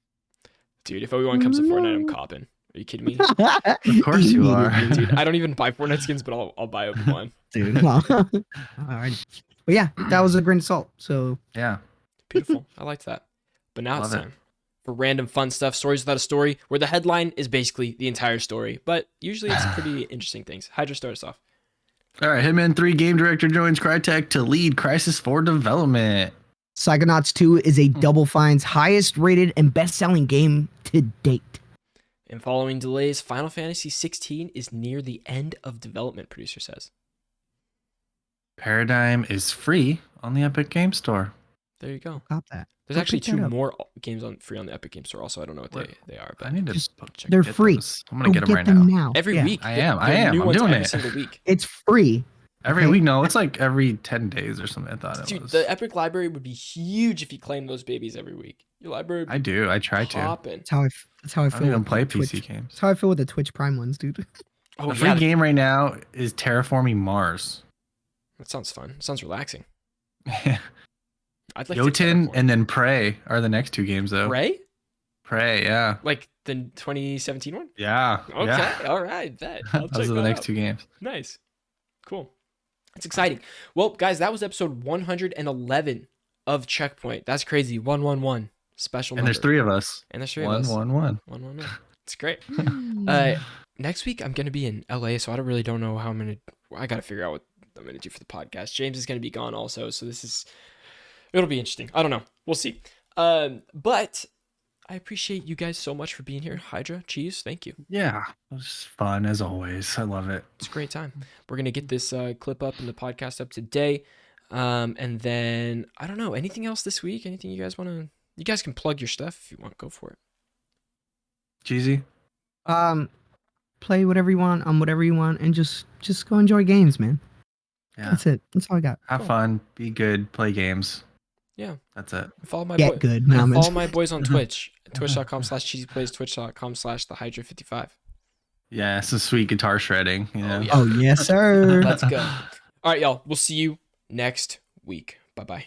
[SPEAKER 1] Dude, if Obi-Wan comes to Fortnite, I'm copping. Are you kidding me?
[SPEAKER 2] Of course you are.
[SPEAKER 1] Dude, I don't even buy Fortnite skins, but I'll buy Obi-Wan.
[SPEAKER 3] Dude. Well, all right. But yeah, that was a grain of salt. So
[SPEAKER 2] yeah.
[SPEAKER 1] Beautiful. I liked that. But now it's time for random fun stuff, stories without a story, where the headline is basically the entire story. But usually it's pretty interesting things. Hydra, start us off.
[SPEAKER 2] All right, Hitman 3 game director joins Crytek to lead Crisis 4 development.
[SPEAKER 3] Psychonauts 2 is a Double Fine's highest rated and best-selling game to date.
[SPEAKER 1] And following delays, Final Fantasy 16 is near the end of development, producer says.
[SPEAKER 2] Paradigm is free on the Epic Game Store.
[SPEAKER 1] There you go.
[SPEAKER 3] Got that.
[SPEAKER 1] There's actually 2 more games free on the Epic Game Store also. I don't know what they are. But
[SPEAKER 2] I need to
[SPEAKER 3] check. They're free.
[SPEAKER 2] I'm going to get them right now.
[SPEAKER 1] Every week.
[SPEAKER 2] I am. I'm doing
[SPEAKER 1] every
[SPEAKER 2] it.
[SPEAKER 1] single week.
[SPEAKER 3] It's free.
[SPEAKER 2] Every week? No, it's like every 10 days or something. I thought it was.
[SPEAKER 1] The Epic library would be huge if you claimed those babies every week. Your library.
[SPEAKER 2] I do. I try to.
[SPEAKER 3] That's how I feel.
[SPEAKER 2] I don't even play PC games.
[SPEAKER 3] That's how I feel with the Twitch Prime ones, dude.
[SPEAKER 1] Oh,
[SPEAKER 2] the free game right now is Terraforming Mars.
[SPEAKER 1] That sounds fun. Sounds relaxing. I'd like
[SPEAKER 2] Jotun and then Prey are the next 2 games though.
[SPEAKER 1] Prey,
[SPEAKER 2] yeah.
[SPEAKER 1] Like the 2017 one?
[SPEAKER 2] Yeah.
[SPEAKER 1] Okay.
[SPEAKER 2] Yeah.
[SPEAKER 1] All right. Bet.
[SPEAKER 2] Those are the next 2 games.
[SPEAKER 1] Nice. Cool. It's exciting. Well, guys, that was episode 111 of Checkpoint. That's crazy. 111. Special number.
[SPEAKER 2] And there's 3 of us.
[SPEAKER 1] And there's 3 of us.
[SPEAKER 2] 111.
[SPEAKER 1] It's great. Next week I'm gonna be in LA, so I don't know how I'm gonna. I gotta figure out I'm gonna do for the podcast. James is gonna be gone also, so it'll be interesting. I don't know. We'll see. But I appreciate you guys so much for being here. Hydra, Cheese, thank you.
[SPEAKER 2] Yeah, it was fun as always. I love it.
[SPEAKER 1] It's a great time. We're gonna get this clip up and the podcast up today, and then I don't know, anything else this week? Anything you guys want to? You guys can plug your stuff if you want. Go for it.
[SPEAKER 2] Cheesy.
[SPEAKER 3] Play whatever you want on whatever you want, and just go enjoy games, man.
[SPEAKER 2] Yeah.
[SPEAKER 3] That's it. That's all I got.
[SPEAKER 2] Have fun. Be good. Play games.
[SPEAKER 1] Yeah.
[SPEAKER 2] That's it.
[SPEAKER 1] Follow my
[SPEAKER 3] Get good. No,
[SPEAKER 1] follow my boys on Twitch. Twitch.com/cheesyplays. Twitch.com/thehydra55.
[SPEAKER 2] Yeah, some sweet guitar shredding. You know?
[SPEAKER 1] Oh, yeah.
[SPEAKER 3] Oh yes, sir.
[SPEAKER 1] Let's go. All right, y'all. We'll see you next week. Bye bye.